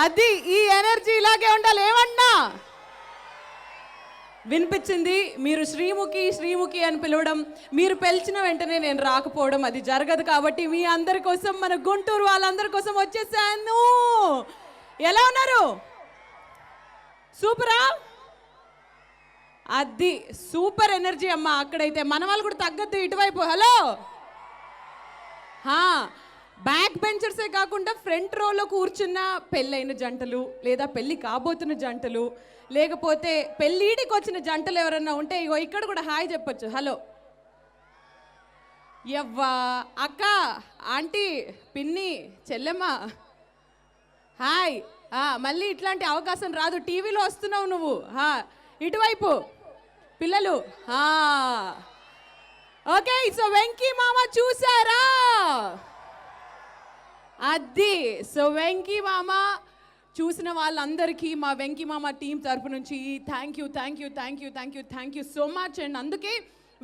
అది ఈ ఎనర్జీ ఇలాగే ఉండాలి. ఏమన్నా వినిపించింది? మీరు శ్రీముఖి శ్రీముఖి అని పిలవడం, మీరు పిలిచిన వెంటనే నేను రాకపోవడం అది జరగదు. కాబట్టి మీ అందరి కోసం, మన గుంటూరు వాళ్ళందరి కోసం వచ్చేసాను. ఎలా ఉన్నారు? సూపరా? అది సూపర్ ఎనర్జీ అమ్మా. అక్కడైతే మన వాళ్ళు కూడా తగ్గద్దు ఇటువైపు. హలో, బ్యాక్ బెంచర్సే కాకుండా ఫ్రంట్ రోలో కూర్చున్న పెళ్ళైన జంటలు, లేదా పెళ్ళి కాబోతున్న జంటలు, లేకపోతే పెళ్ళిడికి వచ్చిన జంటలు ఎవరన్నా ఉంటే ఇగో ఇక్కడ కూడా హాయ్ చెప్పొచ్చు. హలో, యవ్వా, అక్క, ఆంటీ, పిన్ని, చెల్లెమ్మ, హాయ్. మళ్ళీ ఇట్లాంటి అవకాశం రాదు. టీవీలో వస్తున్నావు నువ్వు. ఇటువైపు పిల్లలు. ఓకే, సో వెంకీ మామ చూసారా? అది సో వెంకీ మామ చూసిన వాళ్ళందరికీ మా వెంకీ మామ టీం తరపు నుంచి thank you, thank you, thank you, thank you, thank you so much. And అందుకే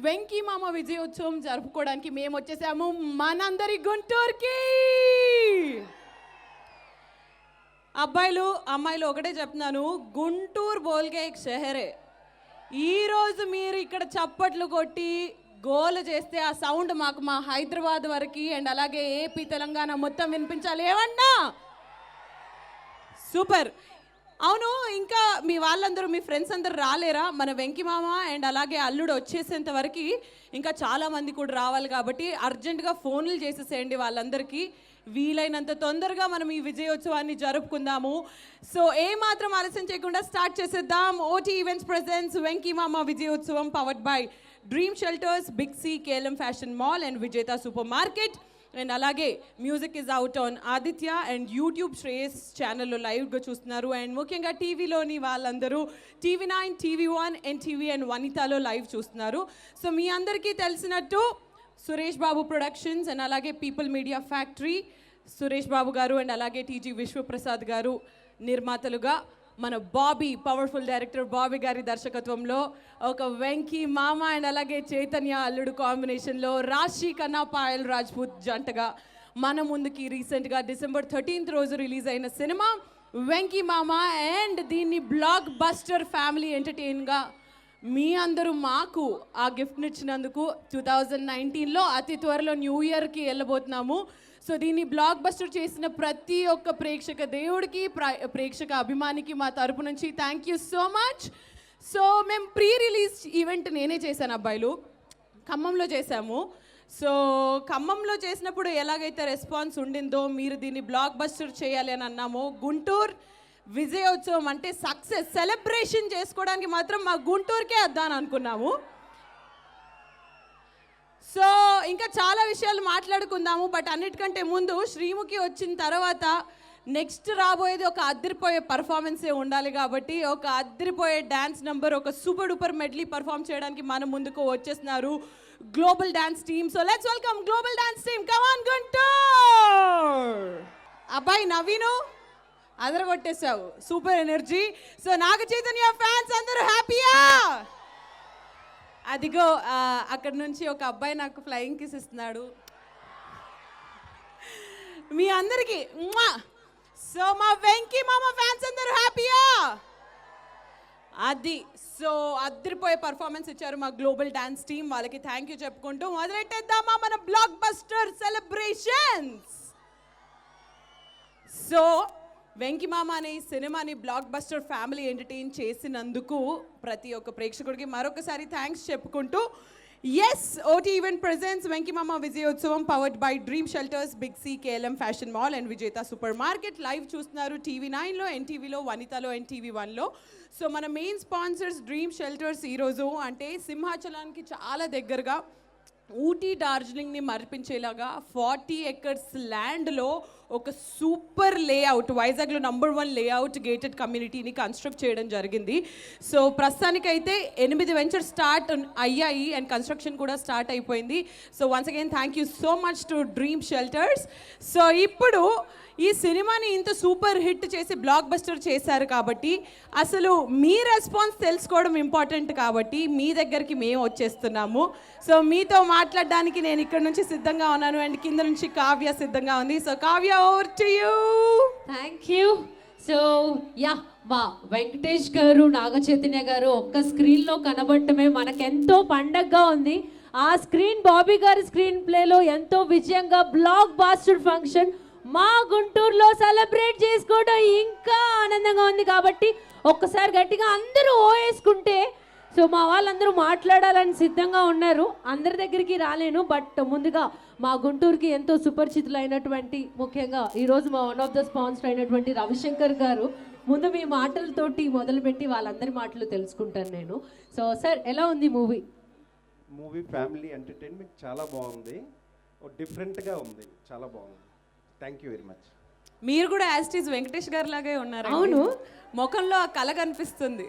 వెంకీ మామ విజయోత్సవం జరుపుకోవడానికి మేము వచ్చేసాము మనందరి గుంటూరుకి. అబ్బాయిలు అమ్మాయిలు ఒకటే చెప్తున్నాను, గుంటూరు బోల్గే ఎక్ షహరే. ఈరోజు మీరు ఇక్కడ చప్పట్లు కొట్టి గోల చేస్తే ఆ సౌండ్ మాకు మా హైదరాబాద్ వరకు అండ్ అలాగే ఏపీ తెలంగాణ మొత్తం వినిపించాలి. ఏమన్నా సూపర్. అవును, ఇంకా మీ వాళ్ళందరూ, మీ ఫ్రెండ్స్ అందరూ రాలేరా? మన వెంకీ మామ అండ్ అలాగే అల్లుడు వచ్చేసేంత వరకు ఇంకా చాలామంది కూడా రావాలి. కాబట్టి అర్జెంటుగా ఫోన్లు చేసేసేయండి వాళ్ళందరికీ. వీలైనంత తొందరగా మనం ఈ విజయోత్సవాన్ని జరుపుకుందాము. సో ఏమాత్రం ఆలస్యం చేయకుండా స్టార్ట్ చేసేద్దాం. OT events presents Venky Mama విజయోత్సవం powered by dream shelters, big C, KLM fashion mall and Vijetha super market. And అలాగే music is out on Aditya and YouTube Shreyas ఛానల్లో లైవ్గా చూస్తున్నారు. అండ్ ముఖ్యంగా టీవీలోని వాళ్ళందరూ TV9, TV1, NTV అండ్ వనితాలో లైవ్ చూస్తున్నారు. సో మీ అందరికీ తెలిసినట్టు సురేష్ బాబు ప్రొడక్షన్స్ అండ్ అలాగే people media factory, Suresh Babu garu and అలాగే టీజీ విశ్వప్రసాద్ గారు నిర్మాతలుగా, మన బాబీ, పవర్ఫుల్ డైరెక్టర్ బాబీ గారి దర్శకత్వంలో ఒక వెంకీ మామ అండ్ అలాగే చైతన్య అల్లుడు కాంబినేషన్లో రాశి కన్నా పాయల్ రాజ్పూత్ జంటగా మన ముందుకి రీసెంట్గా December 13th రోజు రిలీజ్ అయిన సినిమా వెంకీ మామ. అండ్ దీన్ని బ్లాక్ బస్టర్ ఫ్యామిలీ ఎంటర్టైన్గా మీ అందరూ మాకు ఆ గిఫ్ట్ని ఇచ్చినందుకు 2019లో అతి త్వరలో న్యూ ఇయర్కి వెళ్ళబోతున్నాము. సో దీన్ని బ్లాక్ బస్టర్ చేసిన ప్రతి ఒక్క ప్రేక్షక దేవుడికి, ప్రేక్షక అభిమానికి మా తరపు నుంచి thank you so much. So మేము ప్రీ రిలీజ్ ఈవెంట్ నేనే చేశాను అబ్బాయిలు, ఖమ్మంలో చేశాము. సో ఖమ్మంలో చేసినప్పుడు ఎలాగైతే రెస్పాన్స్ ఉండిందో, మీరు దీన్ని బ్లాక్ బస్టర్ చేయాలి అని అన్నామో, గుంటూరు విజయోత్సవం అంటే సక్సెస్ సెలబ్రేషన్ చేసుకోవడానికి మాత్రం మా గుంటూరుకే వద్దాను అనుకున్నాము. సో ఇంకా చాలా విషయాలు మాట్లాడుకుందాము. బట్ అన్నిటికంటే ముందు శ్రీముఖి వచ్చిన తర్వాత నెక్స్ట్ రాబోయేది ఒక అద్దరిపోయే పర్ఫార్మెన్సే ఉండాలి. కాబట్టి ఒక అద్దరిపోయే డ్యాన్స్ నెంబర్, ఒక సూపర్ డూపర్ మెడ్లీ పర్ఫామ్ చేయడానికి మన ముందుకు వచ్చేస్తున్నారు global dance team. So let's welcome global dance team. Come on Guntur. అబ్బాయి నవీను అదరగొట్టేసావు, సూపర్ ఎనర్జీ. సో నాగ చైతన్య ఫ్యాన్స్ అందరూ హ్యాపీయా? అదిగో అక్కడ నుంచి ఒక అబ్బాయి నాకు ఫ్లయింగ్ కిస్ ఇస్తున్నాడు మీ అందరికీ. సో మా వెంకీ మామ ఫ్యాన్స్ అందరూ హ్యాపీయా? అది సో అద్దరిపోయే పర్ఫార్మెన్స్ ఇచ్చారు మా గ్లోబల్ డాన్స్ టీమ్. వాళ్ళకి థ్యాంక్ యూ చెప్పుకుంటూ మొదలెట్టేద్దామా మన block buster celebrations. So Venky మామ అనే ఈ సినిమాని బ్లాక్ బస్టర్ ఫ్యామిలీ ఎంటర్టైన్ చేసినందుకు ప్రతి ఒక్క ప్రేక్షకుడికి మరొకసారి థ్యాంక్స్ చెప్పుకుంటూ, yes, OT event presents Venky Mama విజయోత్సవం powered by dream shelters, big C, KLM fashion mall and Vijetha super market. Live చూస్తున్నారు TV9లో, NTVలో, వనితాలో అండ్ TV1లో. సో మన మెయిన్ స్పాన్సర్స్ డ్రీమ్ షెల్టర్స్. ఈరోజు అంటే సింహాచలానికి చాలా దగ్గరగా ఊటీ డార్జిలింగ్ని మరిపించేలాగా 40 acres ల్యాండ్లో ఒక సూపర్ లేఅవుట్, వైజాగ్లో #1 లేఅవుట్ గేటెడ్ కమ్యూనిటీని కన్స్ట్రక్ట్ చేయడం జరిగింది. సో ప్రస్తుతానికైతే 8 వెంచర్స్ స్టార్ట్ అయ్యాయి అండ్ కన్స్ట్రక్షన్ కూడా స్టార్ట్ అయిపోయింది. So once again thank you so much to dream shelters. So ఇప్పుడు ఈ సినిమాని ఇంత సూపర్ హిట్ చేసి బ్లాక్ బస్టర్ చేశారు కాబట్టి అసలు మీ రెస్పాన్స్ తెలుసుకోవడం ఇంపార్టెంట్. కాబట్టి మీ దగ్గరికి మేము వచ్చేస్తున్నాము. సో మీతో మాట్లాడడానికి నేను ఇక్కడ నుంచి సిద్ధంగా ఉన్నాను అండ్ కింద నుంచి కావ్య సిద్ధంగా ఉంది. So Kavya, over to you. Thank you. So yeah మా వెంకటేష్ గారు నాగ చైతన్య గారు ఒక్క స్క్రీన్లో కనబడటమే మనకెంతో పండగగా ఉంది. ఆ స్క్రీన్ బాబీ గారి స్క్రీన్ ప్లేలో ఎంతో విజయంగా బ్లాక్ బాస్టర్ ఫంక్షన్ మా గుంటూరులో సెలబ్రేట్ చేసుకోవడం ఇంకా ఆనందంగా ఉంది. కాబట్టి ఒక్కసారి గట్టిగా అందరూ ఓవేసుకుంటే సో మా వాళ్ళందరూ మాట్లాడాలని సిద్ధంగా ఉన్నారు. అందరి దగ్గరికి రాలేను, బట్ ముందుగా మా గుంటూరుకి ఎంతో సుపరిచితులైనటువంటి ముఖ్యంగా ఈరోజు మా వన్ ఆఫ్ ద స్పాన్సర్ అయినటువంటి రవిశంకర్ గారు ముందు మీ మాటలతోటి మొదలుపెట్టి వాళ్ళందరి మాటలు తెలుసుకుంటాను నేను. సో సార్, ఎలా ఉంది మూవీ? మూవీ ఫ్యామిలీ ఎంటర్టైన్మెంట్ చాలా బాగుంది, డిఫరెంట్గా ఉంది, చాలా బాగుంది. Thank you very much. మీరు కూడా యాస్టీజ్ వెంకటేష్ గారి లాగే ఉన్నారు. అవును, ముఖంలో ఆ కళ కనిపిస్తుంది.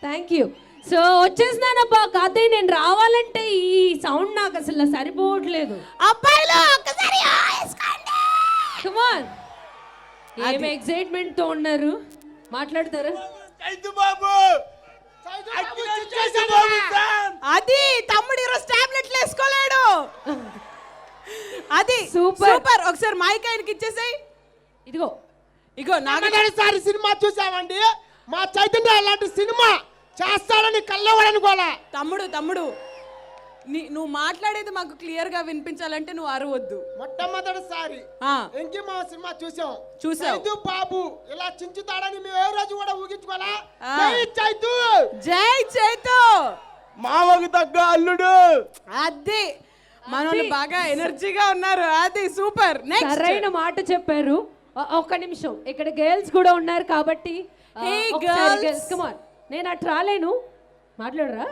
Thank you. సో వచ్చేసినానబ్బా కాతయ్య, నేను రావాలంటే ఈ సౌండ్ నాకు అసలు సరిపోవట్లేదు. అబ్బాయిలు ఒక్కసారి వేసుకోండి. కమ్ ఆన్, ఏం ఎక్సైట్మెంట్ తో ఉన్నారు, మాట్లాడతారా? అది తమ్ముడు ఈరోజు టాబ్లెట్లు వేసుకోలేడు. అది సూపర్ సూపర్. ఒకసారి మైక్ ఆయనకి ఇచ్చేసాయి. ఇదిగో ఇగో నాగసారి సినిమా చూసామండి. మా చైతన్య అలాంటి సినిమా చేస్తాడని కళ్ళవడని కూడా. తమ్ముడు నువ్వు మాట్లాడేది మాకు క్లియర్ గా వినిపించాలంటే నువ్వు అరవద్దు. మొట్టమొదటిసారి వెంకీ మామ సినిమా చూసాం. చైతు బాబు ఇలా చించుతాడని మేము ఏ రోజు కూడా ఊగించుకోవాలా. జై చైతు, జై చైతు, మామకు తగ్గ అల్లుడు. అది మనోళ్ళు బాగా ఎనర్జీగా ఉన్నారు. అది సూపర్. నెక్స్ట్ సరైన మాట చెప్పారు. ఒక్క నిమిషం, ఇక్కడ గర్ల్స్ కూడా ఉన్నారు కాబట్టి కమ్ ఆన్, నేను అటు రాలేను, మాట్లాడరా?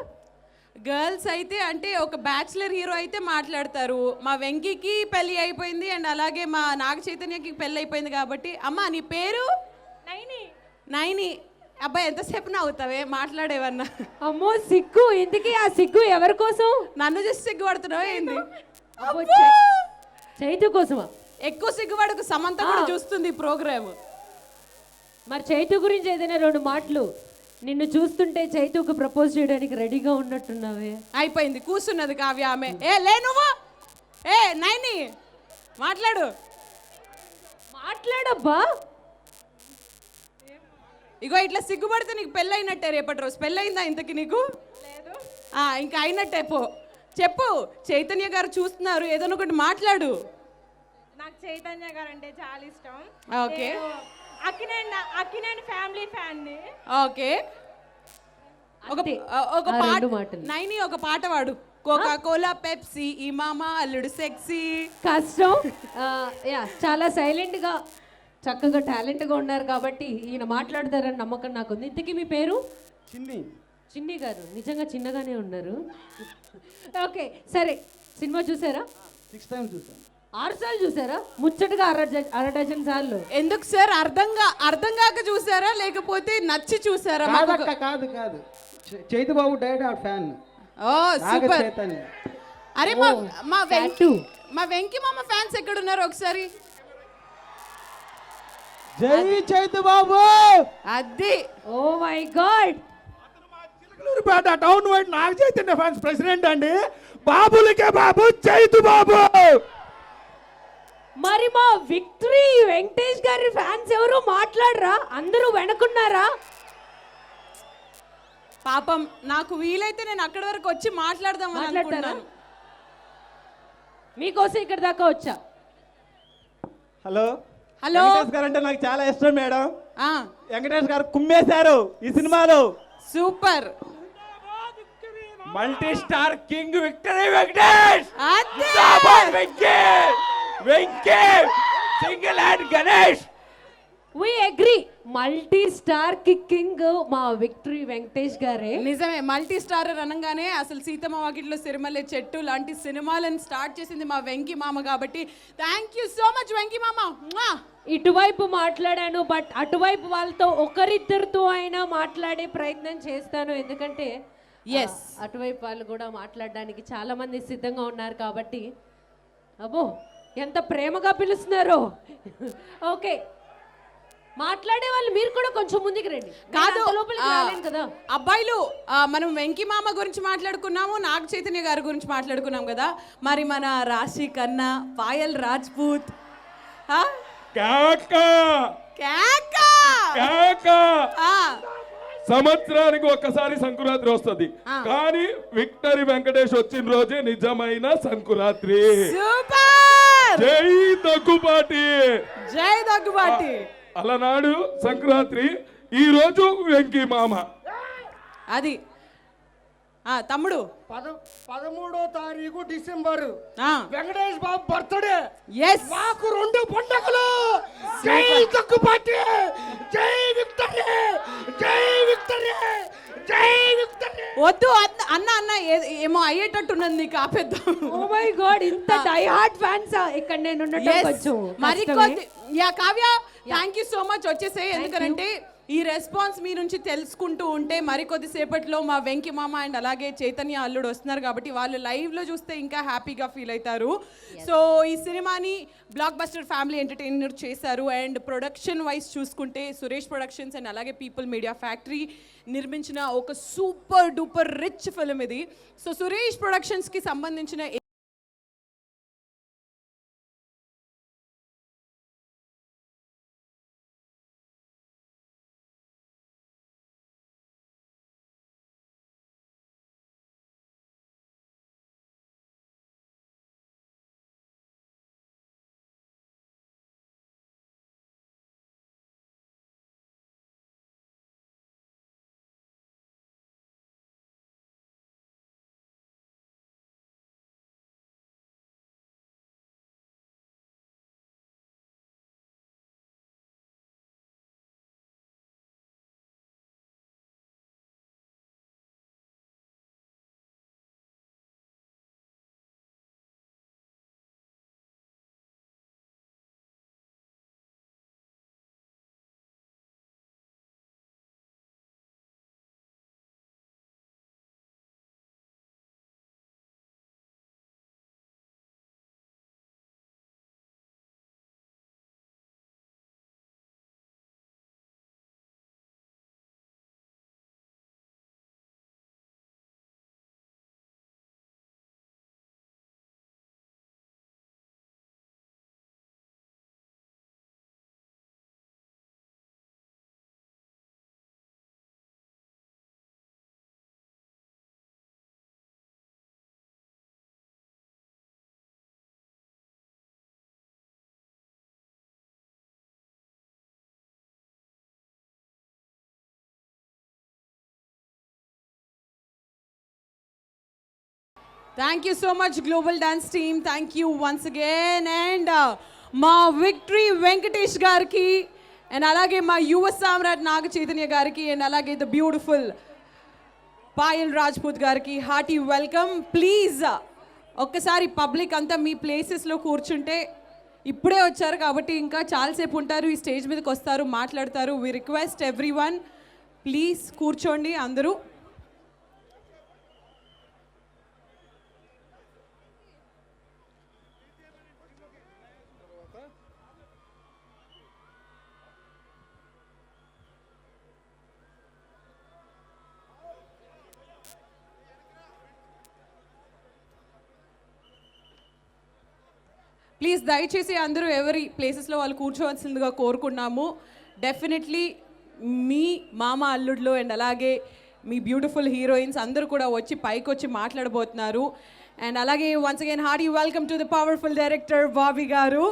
గర్ల్స్ అయితే అంటే ఒక బ్యాచులర్ హీరో అయితే మాట్లాడతారు. మా వెంకీకి పెళ్లి అయిపోయింది అండ్ అలాగే మా నాగ చైతన్యకి పెళ్లి అయిపోయింది కాబట్టి. అమ్మా నీ పేరు? నైని. అబ్బాయి ఎంతసేపు నవ్వుతావే మాట్లాడేవన్నా? అమ్మో సిగ్గు, ఇంతకీ ఆ సిగ్గు ఎవరి కోసం? నన్ను చూసి సిగ్గుపడుతున్నావు ఏంది? చైతు కోసమా? ఎక్కువ సిగ్గుపడకు, సమంత కూడా చూస్తుంది ఈ ప్రోగ్రామ్. మరి చైతు గురించి ఏదైనా రెండు మాటలు. నిన్ను చూస్తుంటే చైతుకు ప్రపోజ్ చేయడానికి రెడీగా ఉన్నట్టున్నావే. అయిపోయింది, కూర్చున్నది కావ్య ఆమె. లే నువ్వు, నైని మాట్లాడబ్బా. ఇగో ఇట్లా సిగ్గుపడితే నీకు పెళ్ళైనట్టే. రేపటి రోజు పెళ్ళయిందా ఇంతకి నీకు? లేదు. ఇంకా అయినట్టే. చెప్పు, చైతన్య గారు చూస్తున్నారు, ఏదైనా ఒకటి మాట్లాడు. నాకు చైతన్య గారు అంటే చాలా ఇష్టం. ఓకే. అక్కినేని ఫ్యామిలీ ఫ్యాన్ ని. ఓకే. ఒక పాట నైని, ఒక పాట పాడు. కోకా కోలా పెప్సీ ఈ మామా అల్లుడు సెక్సీ. కష్టం. యా, చాలా సైలెంట్ గా చక్కగా టాలెంట్ గా ఉన్నారు కాబట్టి ఈయన మాట్లాడతారని నమ్మకం నాకుంది. ఇంతకీ మీ పేరు? చిన్ని గారు. నిజంగా చిన్నగానే ఉన్నారు. ఓకే సరే, సినిమా చూసారా? 6 times చూసాను. 6 సార్లు చూసారా? ముచ్చటగా అర డజన్ సార్లు. ఎందుకు సార్? అర్థం కాక చూసారా లేకపోతే నచ్చి చూసారా? కాదు, చైతు బాబు డైరెక్ట్ ఫ్యాన్. ఓ సూపర్. అరే మా వెంకీ మామ ఫ్యాన్స్ ఎక్కడున్నారు ఒకసారి? జై చైతు బాబు. అది oh my god. Chilakaluripet town wide Naga Chaitanya fans president అండి. బాబులకే బాబు చైతు బాబు. మరి మా విక్టరీ వెంకటేష్ గారి ఫ్యాన్స్ ఎవరు మాట్లాడరా? అందరూ వెనకున్నారా? పాపం, నాకు వీలైతే నేను అక్కడి వరకు వచ్చి మాట్లాడదామని అనుకుంటున్నాను. మీకోసం ఇక్కడ దాకా వచ్చా. Hello hello. వెంకటేష్ గారు అంటే నాకు చాలా ఇష్టం మేడం. వెంకటేష్ గారు కుమ్మేశారు ఈ సినిమాలో. Super. Multi star king victory Venkatesh. Venky single and Ganesh. We agree. Multi star king మా విక్టరీ వెంకటేష్ గారే. నిజమే, మల్టీ స్టార్ అనగానే అసలు సీతమ్మ వాకిట్లో సిరిమల్లె చెట్టు లాంటి సినిమాలను స్టార్ట్ చేసింది మా వెంకీ మామ. కాబట్టి thank you so much Venky మామ. ఇటువైపు మాట్లాడాను, బట్ అటువైపు వాళ్ళతో ఒకరిద్దరితో అయినా మాట్లాడే ప్రయత్నం చేస్తాను. ఎందుకంటే అటువైపు వాళ్ళు కూడా మాట్లాడడానికి చాలా మంది సిద్ధంగా ఉన్నారు కాబట్టి. అబ్బో ఎంత ప్రేమగా పిలుస్తున్నారు. ఓకే, మాట్లాడే వాళ్ళు మీరు కూడా కొంచెం ముందుకు రండి. కాదు కదా అబ్బాయిలు, మనం వెంకీ మామ గురించి మాట్లాడుకున్నాము, నాగ చైతన్య గారి గురించి మాట్లాడుకున్నాం కదా. మరి మన రాశి ఖన్నా, పాయల్ రాజ్పూత్, కేకా! ఆ, సంవత్సరానికి ఒక్కసారి సంకురాత్రి వస్తుంది, కానీ విక్టరీ వెంకటేష్ వచ్చిన రోజే నిజమైన సంకురాత్రి. సూపర్! జై దగ్గుబాటి. జై దగ్గుబాటి. అలనాడు సంక్రాంతి, ఈ రోజు వెంకీ మామ. అది తమ్ముడు 13వ తారీఖు డిసెంబర్ ఆ, వెంకటేష్ బాబు బర్త్డే. yes. మాకు 2 పండుగలు. జై దగ్గుబాటి, జై విక్టరీ, జై విక్టరీ, జై విక్టరీ. వద్దు అన్న అన్న ఏమో అయ్యేటట్టున్నది, నీకు ఆపేద్దాం. ఓ మై గాడ్, ఇంత డై హార్ట్ ఫ్యాన్స్ ఇక్కడ నేను ఉండటం Yes. కొంచెం మరి కష్టమే. Yeah Kavya, thank you so much వచ్చేసాయి. ఎందుకంటే ఈ రెస్పాన్స్ మీ నుంచి తెలుసుకుంటూ ఉంటే మరికొద్ది సేపట్లో మా వెంకి మామ అండ్ అలాగే చైతన్య అల్లుడు వస్తున్నారు కాబట్టి వాళ్ళు లైవ్లో చూస్తే ఇంకా హ్యాపీగా ఫీల్ అవుతారు. సో ఈ సినిమాని బ్లాక్ బస్టర్ ఫ్యామిలీ ఎంటర్టైనర్ చేశారు. అండ్ ప్రొడక్షన్ వైజ్ చూసుకుంటే సురేష్ ప్రొడక్షన్స్ అండ్ అలాగే పీపుల్ మీడియా ఫ్యాక్టరీ నిర్మించిన ఒక సూపర్ డూపర్ రిచ్ ఫిల్మ్ ఇది. సో సురేష్ ప్రొడక్షన్స్కి సంబంధించిన thank you so much global dance team, thank you once again. And మా విక్టరీ వెంకటేష్ గారికి అండ్ అలాగే మా యువ సామ్రాట్ నాగ చైతన్య గారికి అండ్ అలాగే ద బ్యూటిఫుల్ పాయల్ రాజ్పూత్ గారికి హార్టీ వెల్కమ్. ప్లీజ్ ఒక్కసారి పబ్లిక్ అంతా మీ ప్లేసెస్లో కూర్చుంటే, ఇప్పుడే వచ్చారు కాబట్టి ఇంకా చాలాసేపు ఉంటారు, ఈ స్టేజ్ మీదకి వస్తారు, మాట్లాడతారు. We request everyone, please కూర్చోండి అందరూ. ప్లీజ్ దయచేసి అందరూ ఎవరి ప్లేసెస్లో వాళ్ళు కూర్చోవలసిందిగా కోరుకున్నాము. డెఫినెట్లీ మీ మామ అల్లుడ్లో అండ్ అలాగే మీ బ్యూటిఫుల్ హీరోయిన్స్ అందరూ కూడా వచ్చి పైకి వచ్చి మాట్లాడబోతున్నారు. అండ్ అలాగే once again hearty welcome to the powerful director Bobby garu.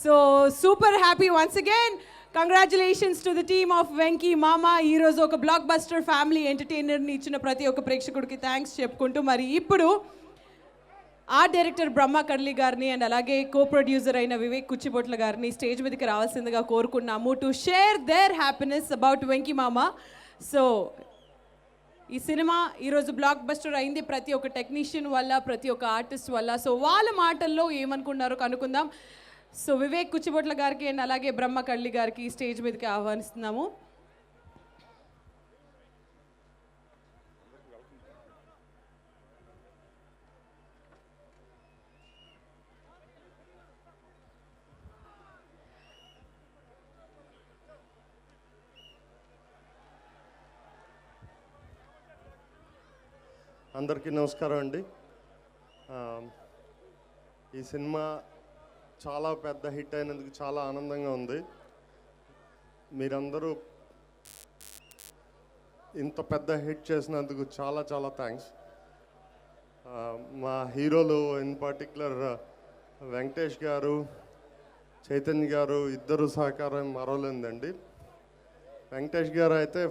So super happy once again. Congratulations to the team of Venky Mama. ఈరోజు ఒక బ్లాక్ బస్టర్ ఫ్యామిలీ ఎంటర్టైనర్ని ఇచ్చిన ప్రతి ఒక్క ప్రేక్షకుడికి థ్యాంక్స్ చెప్పుకుంటూ, మరి ఇప్పుడు ఆర్ట్ డైరెక్టర్ బ్రహ్మ కర్లీ గారిని అండ్ అలాగే కో ప్రొడ్యూసర్ అయిన వివేక్ కుచ్చిబొట్ల గారిని స్టేజ్ మీదకి రావాల్సిందిగా కోరుకున్నాము to share their happiness about Venky Mama. So ఈ సినిమా ఈరోజు బ్లాక్ బస్టర్ అయింది ప్రతి ఒక్క టెక్నీషియన్ వల్ల, ప్రతి ఒక్క ఆర్టిస్ట్ వల్ల. సో వాళ్ళ మాటల్లో ఏమనుకున్నారో కనుక్కుందాం. సో వివేక్ కుచ్చిబొట్ల గారికి అండ్ అలాగే బ్రహ్మ కర్లీ గారికి స్టేజ్ మీదకి ఆహ్వానిస్తున్నాము. అందరికీ నమస్కారం అండి. ఈ సినిమా చాలా పెద్ద హిట్ అయినందుకు చాలా ఆనందంగా ఉంది. మీరందరూ ఇంత పెద్ద హిట్ చేసినందుకు చాలా చాలా థ్యాంక్స్. మా హీరోలు ఇన్ పర్టికులర్ వెంకటేష్ గారు, చైతన్య గారు ఇద్దరు సహకారం మరవలేదండి. వెంకటేష్ గారు అయితే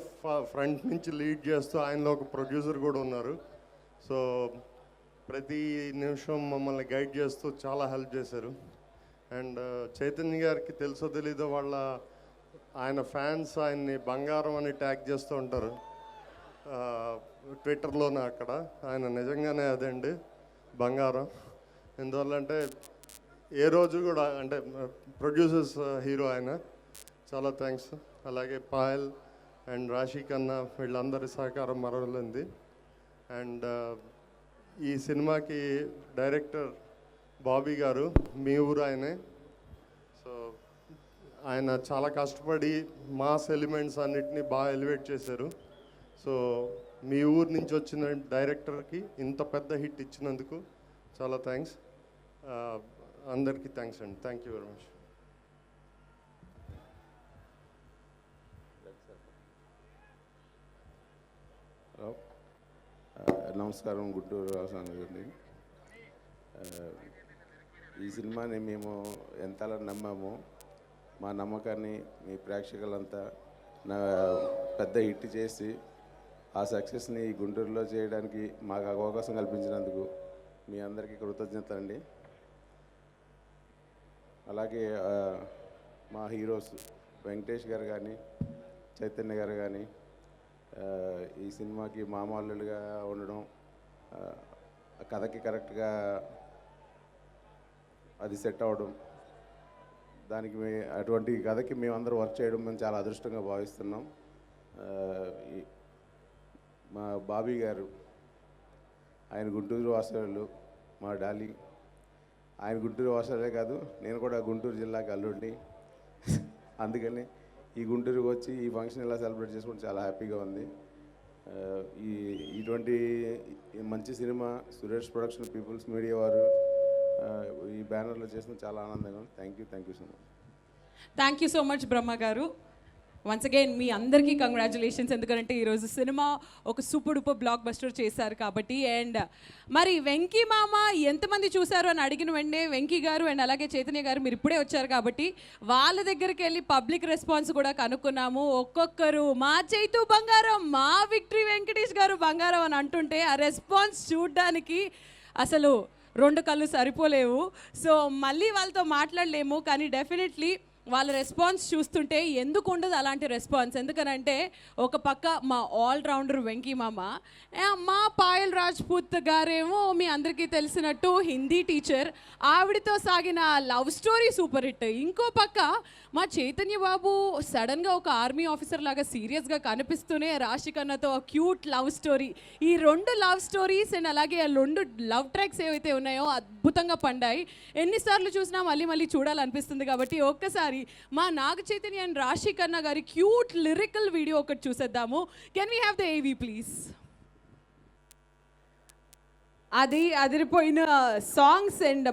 ఫ్రంట్ నుంచి లీడ్ చేస్తూ ఆయనలో ఒక ప్రొడ్యూసర్ కూడా ఉన్నారు. సో ప్రతి నిమిషం మమ్మల్ని గైడ్ చేస్తూ చాలా హెల్ప్ చేశారు. అండ్ చైతన్య గారికి తెలుసో తెలీదో ఆయన ఫ్యాన్స్ ఆయన్ని బంగారం అని ట్యాగ్ చేస్తూ ఉంటారు ట్విట్టర్లోనే. అక్కడ ఆయన నిజంగానే అదండి బంగారం. ఎందువల్లంటే ఏ రోజు కూడా అంటే ప్రొడ్యూసర్స్ హీరో ఆయన. చాలా థ్యాంక్స్. అలాగే పాయల్ అండ్ రాశి కన్నా వీళ్ళందరి సహకారం మరవలేంది. అండ్ ఈ సినిమాకి డైరెక్టర్ బాబీ గారు, మీ ఊరు ఆయనే. సో ఆయన చాలా కష్టపడి మాస్ ఎలిమెంట్స్ అన్నిటినీ బాగా ఎలివేట్ చేశారు. సో మీ ఊరు నుంచి వచ్చిన డైరెక్టర్కి ఇంత పెద్ద హిట్ ఇచ్చినందుకు చాలా థ్యాంక్స్. అందరికీ థ్యాంక్స్ అండి. Thank you very much. నమస్కారం, గుంటూరు రామస్వామి గారిని. ఈ సినిమాని మేము ఎంతలా నమ్మామో, మా నమ్మకాన్ని మీ ప్రేక్షకులంతా పెద్ద హిట్ చేసి ఆ సక్సెస్ని గుంటూరులో చేయడానికి మాకు అవకాశం కల్పించినందుకు మీ అందరికీ కృతజ్ఞతలండి. అలాగే మా హీరోస్ వెంకటేష్ గారు కానీ, చైతన్య గారు కానీ ఈ సినిమాకి మామూలుగా ఉండడం, కథకి కరెక్ట్గా అది సెట్ అవ్వడం, దానికి అటువంటి కథకి మేమందరం వర్క్ చేయడం మేము చాలా అదృష్టంగా భావిస్తున్నాం. మా బాబీ గారు, ఆయన గుంటూరు వాస్తవ్యులు, మా డార్లింగ్. ఆయన గుంటూరు వాస్తవ్యులే కాదు, నేను కూడా గుంటూరు జిల్లాకి అల్లుడిని. అందుకని ఈ గుంటూరుకి వచ్చి ఈ ఫంక్షన్ ఇలా సెలబ్రేట్ చేసుకుంటే చాలా హ్యాపీగా ఉంది. ఇటువంటి మంచి cinema Suresh production, people's media వారు ఈ బ్యానర్లో చేసిన చాలా ఆనందంగా ఉంది. Thank you so much. Thank you so much Brahma garu. Once again మీ అందరికీ కంగ్రాచులేషన్స్. ఎందుకంటే ఈరోజు సినిమా ఒక సూపర్ డూపర్ బ్లాక్ బస్టర్ చేశారు కాబట్టి. అండ్ మరి వెంకీ మామ ఎంతమంది చూశారు అని అడిగిన వెంటనే వెంకీ గారు అండ్ అలాగే చైతన్య గారు మీరు ఇప్పుడే వచ్చారు కాబట్టి వాళ్ళ దగ్గరికి వెళ్ళి పబ్లిక్ రెస్పాన్స్ కూడా కనుక్కున్నాము. ఒక్కొక్కరు మా చైతు బంగారం, మా విక్టరీ వెంకటేష్ గారు బంగారం అని అంటుంటే ఆ రెస్పాన్స్ చూడడానికి అసలు రెండు కళ్ళు సరిపోలేవు. సో మళ్ళీ వాళ్ళతో మాట్లాడలేము, కానీ డెఫినెట్లీ వాళ్ళ రెస్పాన్స్ చూస్తుంటే ఎందుకు ఉండదు అలాంటి రెస్పాన్స్. ఎందుకనంటే ఒక పక్క మా ఆల్రౌండర్ వెంకీ మామ, మా పాయల్ రాజ్పూత్ గారేమో మీ అందరికీ తెలిసినట్టు హిందీ టీచర్, ఆవిడతో సాగిన లవ్ స్టోరీ సూపర్ హిట్. ఇంకో పక్క మా చైతన్య బాబు సడన్గా ఒక ఆర్మీ ఆఫీసర్ లాగా సీరియస్గా కనిపిస్తూనే రాశి కన్నతో క్యూట్ లవ్ స్టోరీ. ఈ రెండు లవ్ స్టోరీస్ అండ్ అలాగే ఆ రెండు లవ్ ట్రాక్స్ ఏవైతే ఉన్నాయో అద్భుతంగా పండాయి. ఎన్నిసార్లు చూసినా మళ్ళీ మళ్ళీ చూడాలనిపిస్తుంది. కాబట్టి ఒక్కసారి మా నాగ చైతన్య అండ్ రాశి కన్నా గారి క్యూట్ లిరికల్ వీడియో ఒకటి చూసేద్దాము. కెన్ వీ హ్యావ్ ద ఏవీ ప్లీజ్? అది అదిరిపోయిన సాంగ్స్. అండ్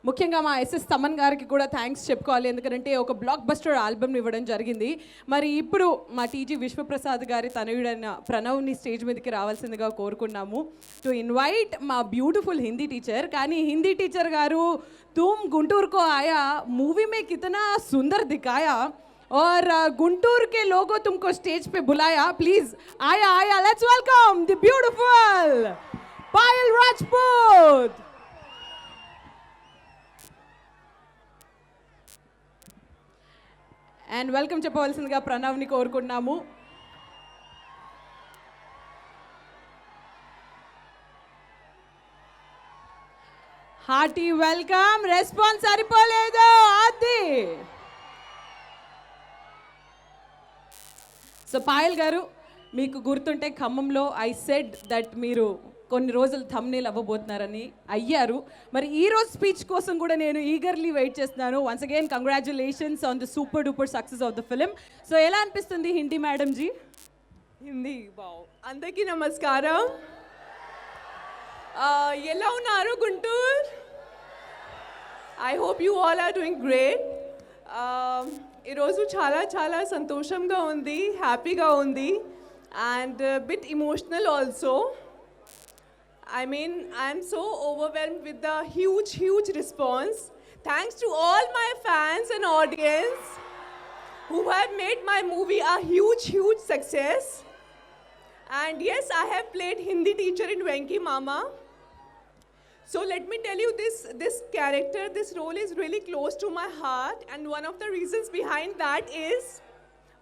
ముఖ్యంగా మా ఎస్ఎస్ తమన్ గారికి కూడా థ్యాంక్స్ చెప్పుకోవాలి. ఎందుకంటే ఒక బ్లాక్ బస్టర్ ఆల్బమ్ ఇవ్వడం జరిగింది. మరి ఇప్పుడు మా టీజీ విశ్వప్రసాద్ గారి తనయుడైన ప్రణవ్ని స్టేజ్ మీదకి రావాల్సిందిగా కోరుకున్నాము టు ఇన్వైట్ మా బ్యూటిఫుల్ హిందీ టీచర్. కానీ హిందీ టీచర్ గారు तुम गुंटूर को आया, मूवी में कितना सुंदर दिखाया और गुंटूर के लोगों तुमको स्टेज पे बुलाया. प्लीज आया let's welcome the beautiful Payal Rajput. And welcome చెప్పవలసిందిగా ప్రణవ్ని కోరుకుంటున్నాము. Hearty welcome. రెస్పాన్స్ సరిపోలేదు. అది సో పాయల్ గారు, మీకు గుర్తుంటే ఖమ్మంలో ఐ సెడ్ దట్ మీరు కొన్ని రోజులు థంబ్నెయిల్ అవ్వబోతున్నారని అయ్యారు. మరి ఈ రోజు స్పీచ్ కోసం కూడా నేను ఈగర్లీ వెయిట్ చేస్తున్నాను. Once again congratulations on the super duper success of the film. So ఎలా అనిపిస్తుంది హిందీ మేడం జీ? హిందీ బావ్. అందరికీ నమస్కారం. ఎలా ఉన్నారు Guntur? I hope you all are doing great. ఈరోజు చాలా చాలా సంతోషంగా ఉంది, హ్యాపీగా ఉంది, and bit emotional also. I mean, I'm so overwhelmed with the huge response. Thanks to all my fans and audience who have made my movie a huge success. And yes, I have played Hindi teacher in Venki Mama. So let me tell you, this character, this role is really close to my heart, and one of the reasons behind that is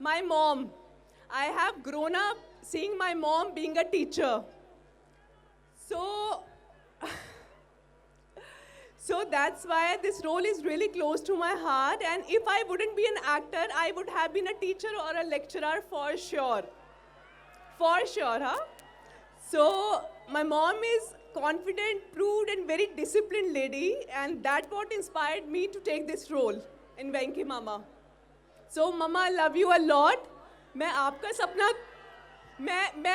my mom. I have grown up seeing my mom being a teacher. So that's why this role is really close to my heart, and if I wouldn't be an actor, I would have been a teacher or a lecturer for sure. For sure, huh? So my mom is confident, proved, and very disciplined lady, and that's what inspired me to take this role in Venki Mama. So Mama, I love you a lot. मैं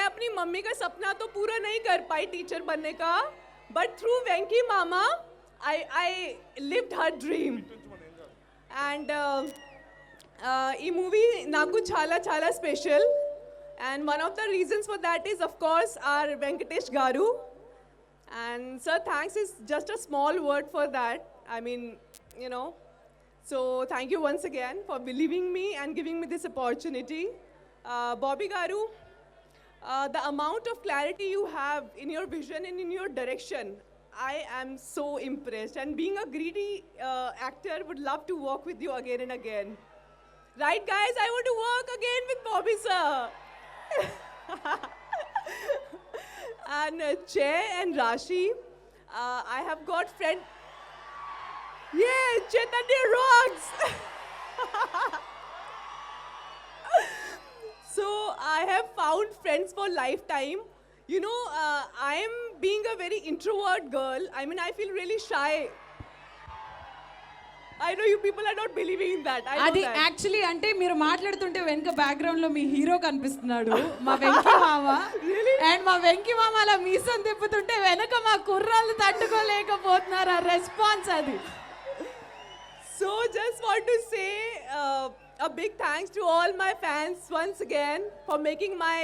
अपनी mummy का सपना तो पूरा नहीं कर पाई teacher बनने का, but through Venky mama I lived her dream. And ఈ మూవీ నాకు చాలా చాలా special, and one of the reasons for that is of course our Venkatesh Garu. And sir, thanks is just a small word for that. I mean, you know, so thank you once again for believing me and giving me this opportunity. Bobby Garu, the amount of clarity you have in your vision and in your direction, I am so impressed. And being a greedy actor, would love to work with you again and again. Right, guys? I want to work again with Bobby, sir. And Che and Rashi, I have got friend. Yeah, Chaitanya rocks. So I have found friends for lifetime. You know, I am being a very introvert girl. I mean, I feel really shy. I know you people are not believing in that. I know అది that. Actually అంటే మీరు మాట్లాడుతుంటే వెనక background లో మీ hero కనిపిస్తున్నాడు, మా వెంకీ మామ. And మా వెంకీ మామ అలా మీసం తిప్పుతుంటే వెనక మా కుర్రాళ్ళు తట్టుకోలేకపోతున్నారు ఆ రెస్పాన్స్ అది. So just want to say a big thanks to all my fans once again for making my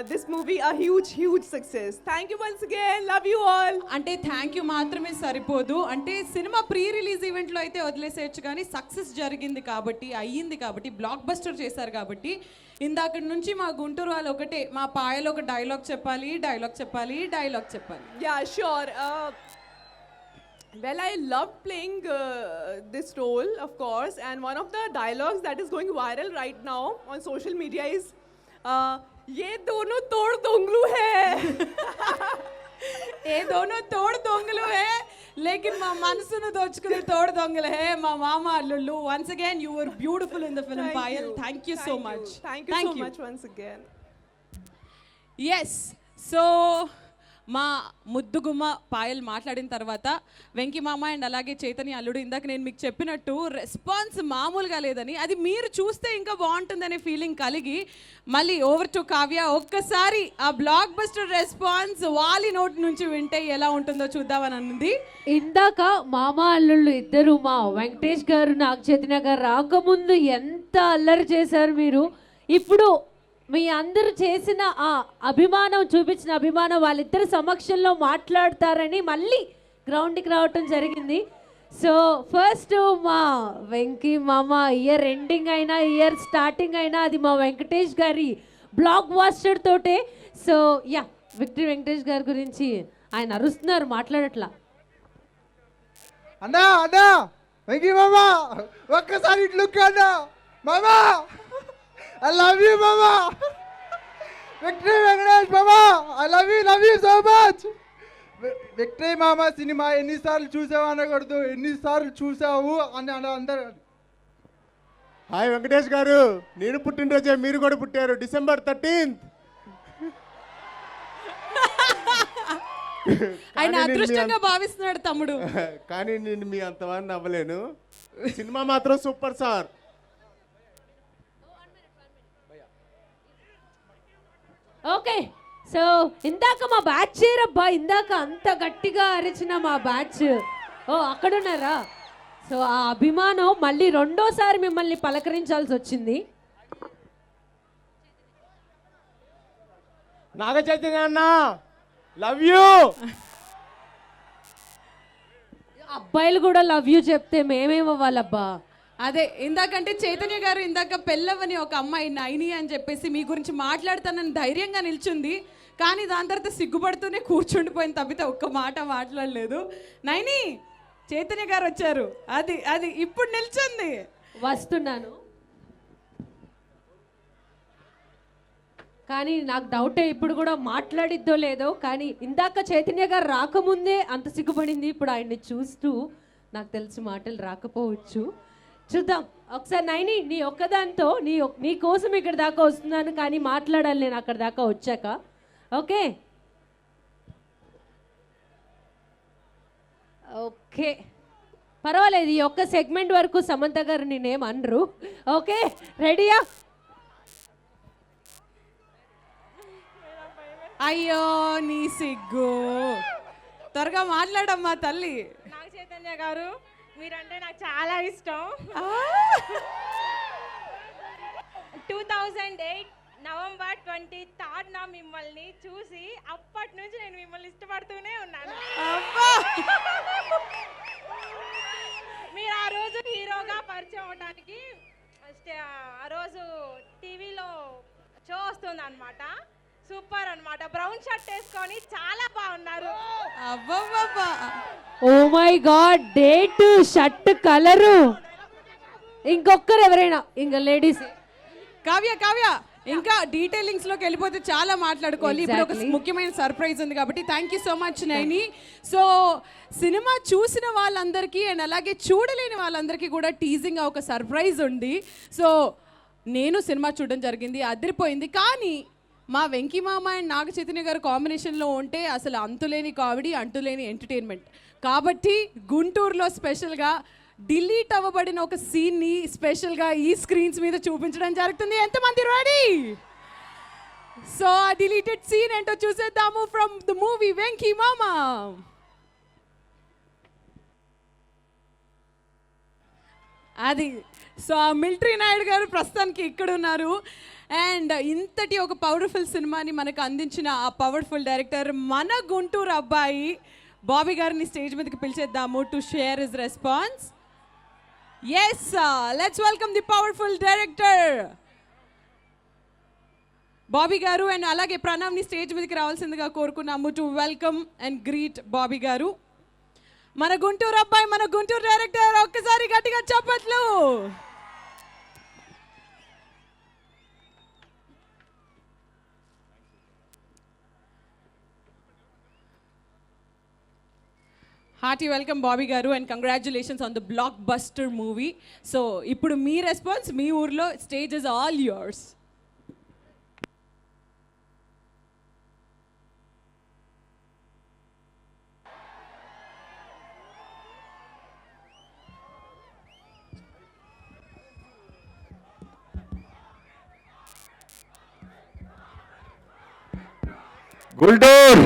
this movie a huge success. Thank you once again. Love you all. అంటే థ్యాంక్ యూ మాత్రమే సరిపోదు, అంటే cinema pre release ఈవెంట్లో అయితే వదిలేసేయచ్చు, కానీ success జరిగింది కాబట్టి, అయ్యింది కాబట్టి, బ్లాక్ బస్టర్ చేశారు కాబట్టి, ఇందాక నుంచి మా గుంటూరు వాళ్ళు ఒకటే, మా పాయలో ఒక డైలాగ్ చెప్పాలి. Yeah, sure. Well, I love playing this role, of course, and one of the dialogues that is going viral right now on social media is, "ये दोनों तोड़ दोंगलू है." ఏ దోనో తోడు దొంగలు హే, లేకిన్ మా మనసును దోచుకునే తోడు దొంగలు హే మా మామ అల్లుళ్ళు. Once again you were beautiful in the film Payal. Thank you so much. Thank you so much once again. Yes, so మా ముద్దుగుమ్మ పాయల్ మాట్లాడిన తర్వాత వెంకీ మామ అండ్ అలాగే చైతన్య అల్లుడు, ఇందాక నేను మీకు చెప్పినట్టు రెస్పాన్స్ మామూలుగా లేదని, అది మీరు చూస్తే ఇంకా బాగుంటుందనే ఫీలింగ్ కలిగి మళ్ళీ ఓవర్ టు కావ్య. ఒక్కసారి ఆ బ్లాక్ బస్టర్ రెస్పాన్స్ వాలి నోటి నుంచి వింటే ఎలా ఉంటుందో చూద్దామని అన్నది. ఇందాక మామ అల్లుళ్ళు ఇద్దరు, మా వెంకటేష్ గారు నాగ చైతన్య గారు రాకముందు ఎంత అల్లరి చేశారు మీరు. ఇప్పుడు మీ అందరూ చేసిన ఆ అభిమానం, చూపించిన అభిమానం వాళ్ళిద్దరు సమక్షంలో మాట్లాడతారని మళ్ళీ గ్రౌండ్కి రావటం జరిగింది. సో ఫస్ట్ మా వెంకీ మామ ఇయర్ ఎండింగ్ అయినా ఇయర్ స్టార్టింగ్ అయినా అది మా వెంకటేష్ గారి బ్లాక్ బాస్టర్ తోటే. సో యా, విక్టరీ వెంకటేష్ గారి గురించి ఆయన అరుస్తున్నారు, మాట్లాడట్లా. అన్నా వెంకీ మామా ఒక్కసారి ఇట్లు అన్నా. మామా I love you, Mama. Victory Venkatesh, Mama. I love you so much. Victory Mama cinema ఎన్నిసార్లు చూసావు అనకూడదు, ఎన్నిసార్లు చూసావు అని అందరు. హాయ్ వెంకటేష్ గారు, నేను పుట్టినరోజే, మీరు కూడా పుట్టారు December 13th. ఆయన అదృష్టంగా భావిస్తున్నాడు తమ్ముడు. కానీ నేను మీ అంతవాడిని అవ్వలేను. సినిమా మాత్రం సూపర్ సార్. ఓకే, సో ఇందాక మా బ్యాచ్ చేరబ్బా, ఇందాక అంత గట్టిగా అరిచిన మా బ్యాచ్. ఓ అక్కడున్నారా? సో ఆ అభిమానం మళ్ళీ రెండోసారి మిమ్మల్ని పలకరించాల్సి వచ్చింది. నాగ చైతన్య అన్న లవ్ యూ. అబ్బాయిలు కూడా లవ్ యూ చెప్తే మేమేమవ్వాలబ్బా. అదే ఇందాకంటే చైతన్య గారు ఇందాక పెళ్ళవని ఒక అమ్మాయి నైని అని చెప్పేసి మీ గురించి మాట్లాడతానని ధైర్యంగా నిల్చుంది, కానీ దాని తర్వాత సిగ్గుపడుతూనే కూర్చుండిపోయింది తప్పితే ఒక్క మాట మాట్లాడలేదు. నైని, చైతన్య గారు వచ్చారు, అది అది ఇప్పుడు నిల్చుంది. వస్తున్నాను. కానీ నాకు డౌటే ఇప్పుడు కూడా మాట్లాడిద్దో లేదో, కానీ ఇందాక చైతన్య గారు రాకముందే అంత సిగ్గుపడింది. ఇప్పుడు ఆయన్ని చూస్తూ నాకు తెలిసి మాటలు రాకపోవచ్చు. చూద్దాం ఒకసారి. నైని, నీ ఒక్కదాంతో నీ కోసం ఇక్కడ దాకా వస్తున్నాను, కానీ మాట్లాడాలి నేను అక్కడ దాకా వచ్చాక. ఓకే ఓకే పర్వాలేదు, ఈ ఒక్క సెగ్మెంట్ వరకు సమంత గారు నేనేం అనరు. ఓకే రెడీయా? అయ్యో నీ సిగ్గు, త్వరగా మాట్లాడమ్మా తల్లి. నాగ చైతన్య గారు మీరంటే నాకు చాలా ఇష్టం. 2008 నవంబర్ 23 నా మిమ్మల్ని చూసి అప్పటి నుంచి నేను మిమ్మల్ని ఇష్టపడుతూనే ఉన్నాను. మీరు ఆ రోజు హీరోగా పరిచయం అవడానికి ఆ రోజు టీవీలో షో వస్తుంది అనమాట. సూపర్ అన్నమాట. బ్రౌన్ షర్ట్ వేసుకొని చాలా బాగున్నారు. అబ్బబ్బబ్బా, ఓ మై గాడ్, డేట్ షర్ట్ కలరు. ఇంకొకరు ఎవరైనా, ఇంకా లేడీస్. కావ్య కావ్య, ఇంకా డీటెయిలింగ్స్ లోకి వెళ్ళిపోతే చాలా మాట్లాడుకోవాలి. ఇప్పుడు ఒక ముఖ్యమైన సర్ప్రైజ్ ఉంది కాబట్టి thank you so much Naini. So cinema చూసిన వాళ్ళందరికీ అండ్ అలాగే చూడలేని వాళ్ళందరికీ కూడా టీజింగ్ ఒక సర్ప్రైజ్ ఉంది. సో నేను సినిమా చూడడం జరిగింది, అదిరిపోయింది. కానీ మా వెంకీ మామ అండ్ నాగ చైతన్య గారు కాంబినేషన్లో ఉంటే అసలు అంతులేని కామెడీ, అంతులేని ఎంటర్టైన్మెంట్. కాబట్టి గుంటూరులో స్పెషల్గా డిలీట్ అవ్వబడిన ఒక సీన్ని స్పెషల్గా ఈ స్క్రీన్స్ మీద చూపించడం జరుగుతుంది. ఎంతమంది రెడీ? సో ఆ డిలీటెడ్ సీన్ ఏంటో చూసేద్దాము ఫ్రమ్ ద మూవీ వెంకీ మామ. అది సో ఆ మిలిటరీ నాయుడు గారు ప్రస్తుతానికి ఇక్కడ ఉన్నారు. అండ్ ఇంతటి ఒక పవర్ఫుల్ సినిమాని మనకు అందించిన ఆ పవర్ఫుల్ డైరెక్టర్ మన గుంటూరు అబ్బాయి బాబీ గారిని స్టేజ్ మీదకి పిలిచేద్దాము to share his response. Yes, let's welcome the powerful director Bobby garu. And అలాగే ప్రణవ్ని స్టేజ్ మీదకి రావాల్సిందిగా కోరుకున్నాము to welcome and greet Bobby garu. మన గుంటూరు అబ్బాయి, మన గుంటూరు డైరెక్టర్, ఒక్కసారి గట్టిగా చప్పట్లు. Hearty welcome Bobby garu and congratulations on the block buster movie. So ఇప్పుడు మీ రెస్పాన్స్, మీ ఊర్లో stage is all yours. Guntur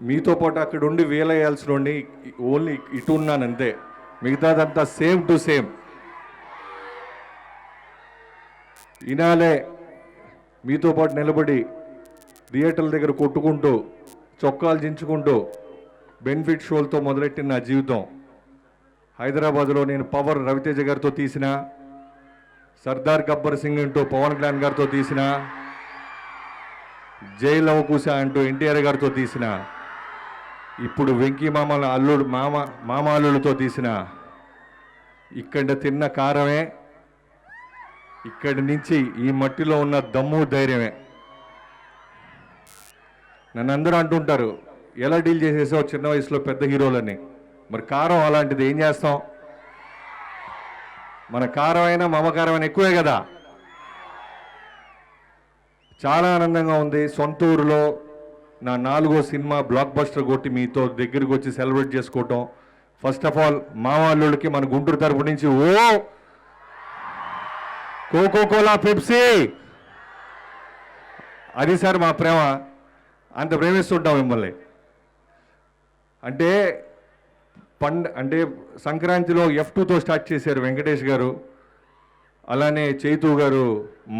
మీతో పాటు అక్కడ ఉండి వేలయ్యాల్సిన ఓన్లీ ఇటు ఉన్నాను అంతే, మిగతాదంతా సేమ్ టు సేమ్. ఇనాలే మీతో పాటు నిలబడి థియేటర్ల దగ్గర కొట్టుకుంటూ చొక్కాలు దించుకుంటూ బెనిఫిట్ షోలతో మొదలెట్టిన నా జీవితం. హైదరాబాద్లో నేను పవర్ రవితేజ గారితో తీసిన, సర్దార్ గబ్బర్ సింగ్ అంటూ పవన్ కళ్యాణ్ గారితో తీసిన, జై లవకుశ అంటూ ఎన్టీఆర్ గారితో తీసిన, ఇప్పుడు వెంకీ మామ అల్లుడితో తీసిన ఇక్కడ తిన్న కారమే, ఇక్కడి నుంచి ఈ మట్టిలో ఉన్న దమ్ము ధైర్యమే. నన్ను అందరూ అంటుంటారు ఎలా డీల్ చేసేసావు చిన్న వయసులో పెద్ద హీరోలని. మరి కారం అలాంటిది, ఏం చేస్తాం. మన కారం అయినా మమకారం అయినా ఎక్కువే కదా. చాలా ఆనందంగా ఉంది. సొంత ఊరిలో నా 4వ సినిమా బ్లాక్ బస్టర్ కొట్టి మీతో దగ్గరికి వచ్చి సెలబ్రేట్ చేసుకోవటం. ఫస్ట్ ఆఫ్ ఆల్ మా వాళ్ళకి మన గుంటూరు తరపు నుంచి ఓ కోకోకోలా పెప్సీ అది సార్ మా ప్రేమ, అంత ప్రేమిస్తుంటాం మిమ్మల్ని. అంటే అంటే సంక్రాంతిలో F2తో స్టార్ట్ చేశారు వెంకటేష్ గారు, అలానే చైతు గారు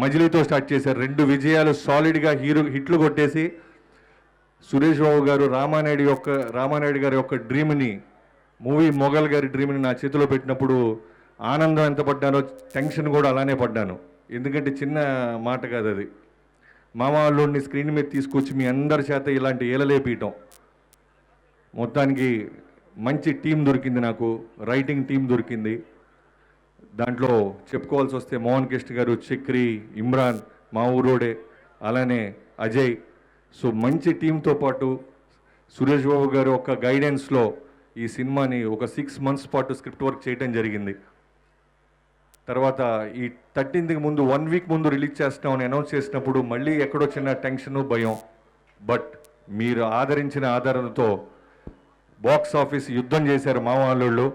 మజిలీతో స్టార్ట్ చేశారు. 2 విజయాలు సాలిడ్గా హిట్లు కొట్టేసి సురేష్ బాబు గారు రామానాయుడు గారి యొక్క డ్రీమ్ని, మూవీ మొఘల్ గారి డ్రీమ్ని నా చేతిలో పెట్టినప్పుడు ఆనందం ఎంత పడ్డానో టెన్షన్ కూడా అలానే పడ్డాను. ఎందుకంటే చిన్న మాట కాదు అది. మామ అల్లుడిని స్క్రీన్ మీద తీసుకొచ్చి మీ అందరి చేత ఇలాంటి ఏలలేపీయటం. మొత్తానికి మంచి టీం దొరికింది నాకు, రైటింగ్ టీం దొరికింది. దాంట్లో చెప్పుకోవాల్సి వస్తే మోహన్ కృష్ణ గారు, చక్రి, ఇమ్రాన్, మా ఊరోడే, అలానే అజయ్. సో మంచి టీంతో పాటు సురేష్ బాబు గారు ఒక గైడెన్స్లో ఈ సినిమాని ఒక 6 months పాటు స్క్రిప్ట్ వర్క్ చేయడం జరిగింది. తర్వాత ఈ 13th ముందు 1 week ముందు రిలీజ్ చేస్తామని అనౌన్స్ చేసినప్పుడు మళ్ళీ ఎక్కడో చిన్న టెన్షను, భయం. బట్ మీరు ఆదరించిన ఆదరణతో బాక్స్ ఆఫీస్ యుద్ధం చేశారు మా వాళ్ళు,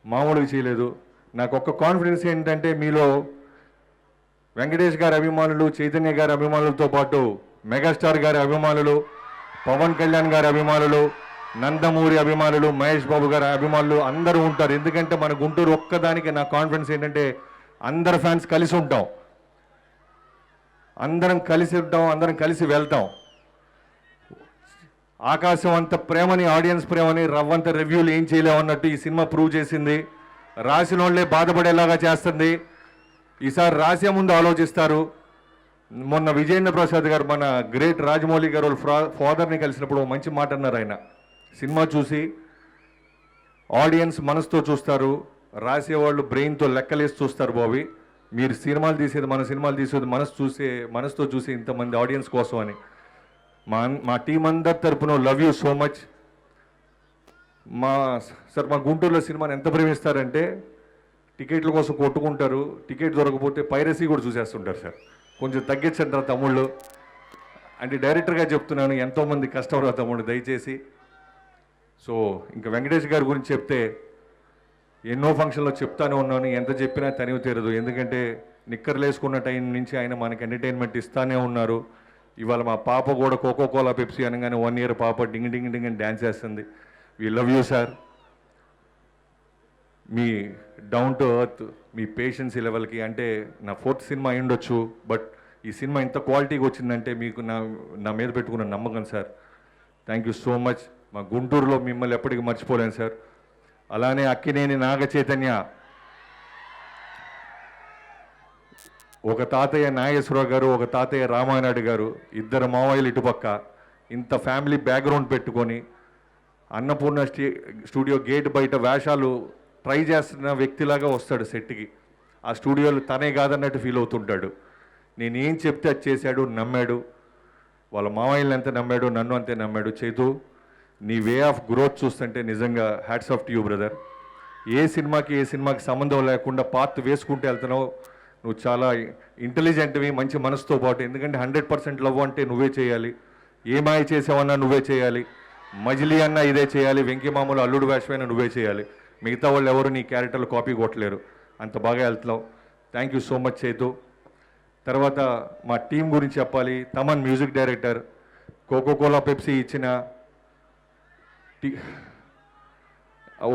మామూలుగా చేయలేదు. నాకు ఒక కాన్ఫిడెన్స్ ఏంటంటే మీలో వెంకటేష్ గారి అభిమానులు, చైతన్య గారి అభిమానులతో పాటు మెగాస్టార్ గారి అభిమానులు, పవన్ కళ్యాణ్ గారి అభిమానులు, నందమూరి అభిమానులు, మహేష్ బాబు గారి అభిమానులు అందరూ ఉంటారు. ఎందుకంటే మన గుంటూరు ఒక్కదానికి నా కాన్ఫిడెన్స్ ఏంటంటే అందరు ఫ్యాన్స్ కలిసి ఉంటాం, అందరం కలిసి వెళ్తాం. ఆకాశం అంత ప్రేమని, ఆడియన్స్ ప్రేమని రవ్వంత రివ్యూలు ఏం చేయలేమన్నట్టు ఈ సినిమా ప్రూవ్ చేసింది. రాసిన వాళ్ళే బాధపడేలాగా చేస్తుంది. ఈసారి రాసే ముందు ఆలోచిస్తారు. మొన్న విజయేంద్ర ప్రసాద్ గారు, మన గ్రేట్ రాజమౌళి గారు ఫాదర్ని కలిసినప్పుడు మంచి మాట అన్నారు. ఆయన సినిమా చూసి ఆడియన్స్ మనసుతో చూస్తారు, రాసేవాళ్ళు బ్రెయిన్తో లెక్కలేసి చూస్తారు. బాబీ, మీరు సినిమాలు తీసేది, మన సినిమాలు తీసేది మనసుతో చూసి ఇంతమంది ఆడియన్స్ కోసం అని. మా టీం అందరి తరపున లవ్ యూ సో మచ్. మా గుంటూరులో సినిమాని ఎంత ప్రేమిస్తారంటే టికెట్ల కోసం కొట్టుకుంటారు, టికెట్ దొరకపోతే పైరసీ కూడా చూసేస్తుంటారు సార్. కొంచెం తగ్గించండి రా తమ్ముళ్ళు అంటే డైరెక్టర్గా చెప్తున్నాను, ఎంతోమంది కష్టపడరా తమ్ముళ్ళు దయచేసి. సో ఇంకా వెంకటేష్ గారి గురించి చెప్తే ఎన్నో ఫంక్షన్లో చెప్తానే ఉన్నాను, ఎంత చెప్పినా తనివి తీరదు. ఎందుకంటే నిక్కర్లు వేసుకున్న టైం నుంచి ఆయన మనకి ఎంటర్టైన్మెంట్ ఇస్తానే ఉన్నారు. ఇవాళ మా పాప కూడా కోకోకోలా పెప్సీ అనగానే 1 year పాప డింగ్ డింగ్ డింగ్ అని డ్యాన్స్ చేస్తుంది. We love you sir. మీ డౌన్ టు ఎర్త్, మీ పేషెన్సీ లెవెల్కి, అంటే నా 4th సినిమా అయి ఉండొచ్చు, బట్ ఈ సినిమా ఇంత క్వాలిటీగా వచ్చిందంటే మీకు నా మీద పెట్టుకున్న నమ్మకం sir. Thank you so much. మా గుంటూరులో మిమ్మల్ని ఎప్పటికీ మర్చిపోలేను సార్. అలానే అక్కినేని నాగ చైతన్య, ఒక తాతయ్య నాగేశ్వరరావు గారు, ఒక తాతయ్య రామానాయుడు గారు, 2 మావయ్యలు ఇటుపక్క, ఇంత ఫ్యామిలీ బ్యాక్గ్రౌండ్ పెట్టుకొని అన్నపూర్ణ స్టూడియో గేట్ బయట వేషాలు ట్రై చేస్తున్న వ్యక్తిలాగా వస్తాడు సెట్కి. ఆ స్టూడియోలో తనే కాదన్నట్టు ఫీల్ అవుతుంటాడు. నేనేం చెప్తే అది చేశాడు, నమ్మాడు. వాళ్ళ మావయ్యలను ఎంత నమ్మాడు, నన్ను అంతే నమ్మాడు. చైతు, నీ వే ఆఫ్ గ్రోత్ చూస్తుంటే నిజంగా hats off to you brother. ఏ సినిమాకి సంబంధం లేకుండా పాత్ వేసుకుంటూ వెళ్తున్నావు. నువ్వు చాలా ఇంటెలిజెంట్వి, మంచి మనసుతో పాటు. ఎందుకంటే 100% లవ్ అంటే నువ్వే చేయాలి. ఏ మాయ చేసావన్నా నువ్వే చేయాలి. మజిలీ అన్నా ఇదే చేయాలి. వెంకీ మామూలు అల్లుడు వేషమైనా నువ్వే చేయాలి. మిగతా వాళ్ళు ఎవరు నీ క్యారెక్టర్లు కాపీ కొట్టలేరు. అంత బాగా వెళ్తున్నావు. Thank you so much Chaitu. తర్వాత మా టీం గురించి చెప్పాలి. Thaman music director, Coca Cola Pepsi ఇచ్చిన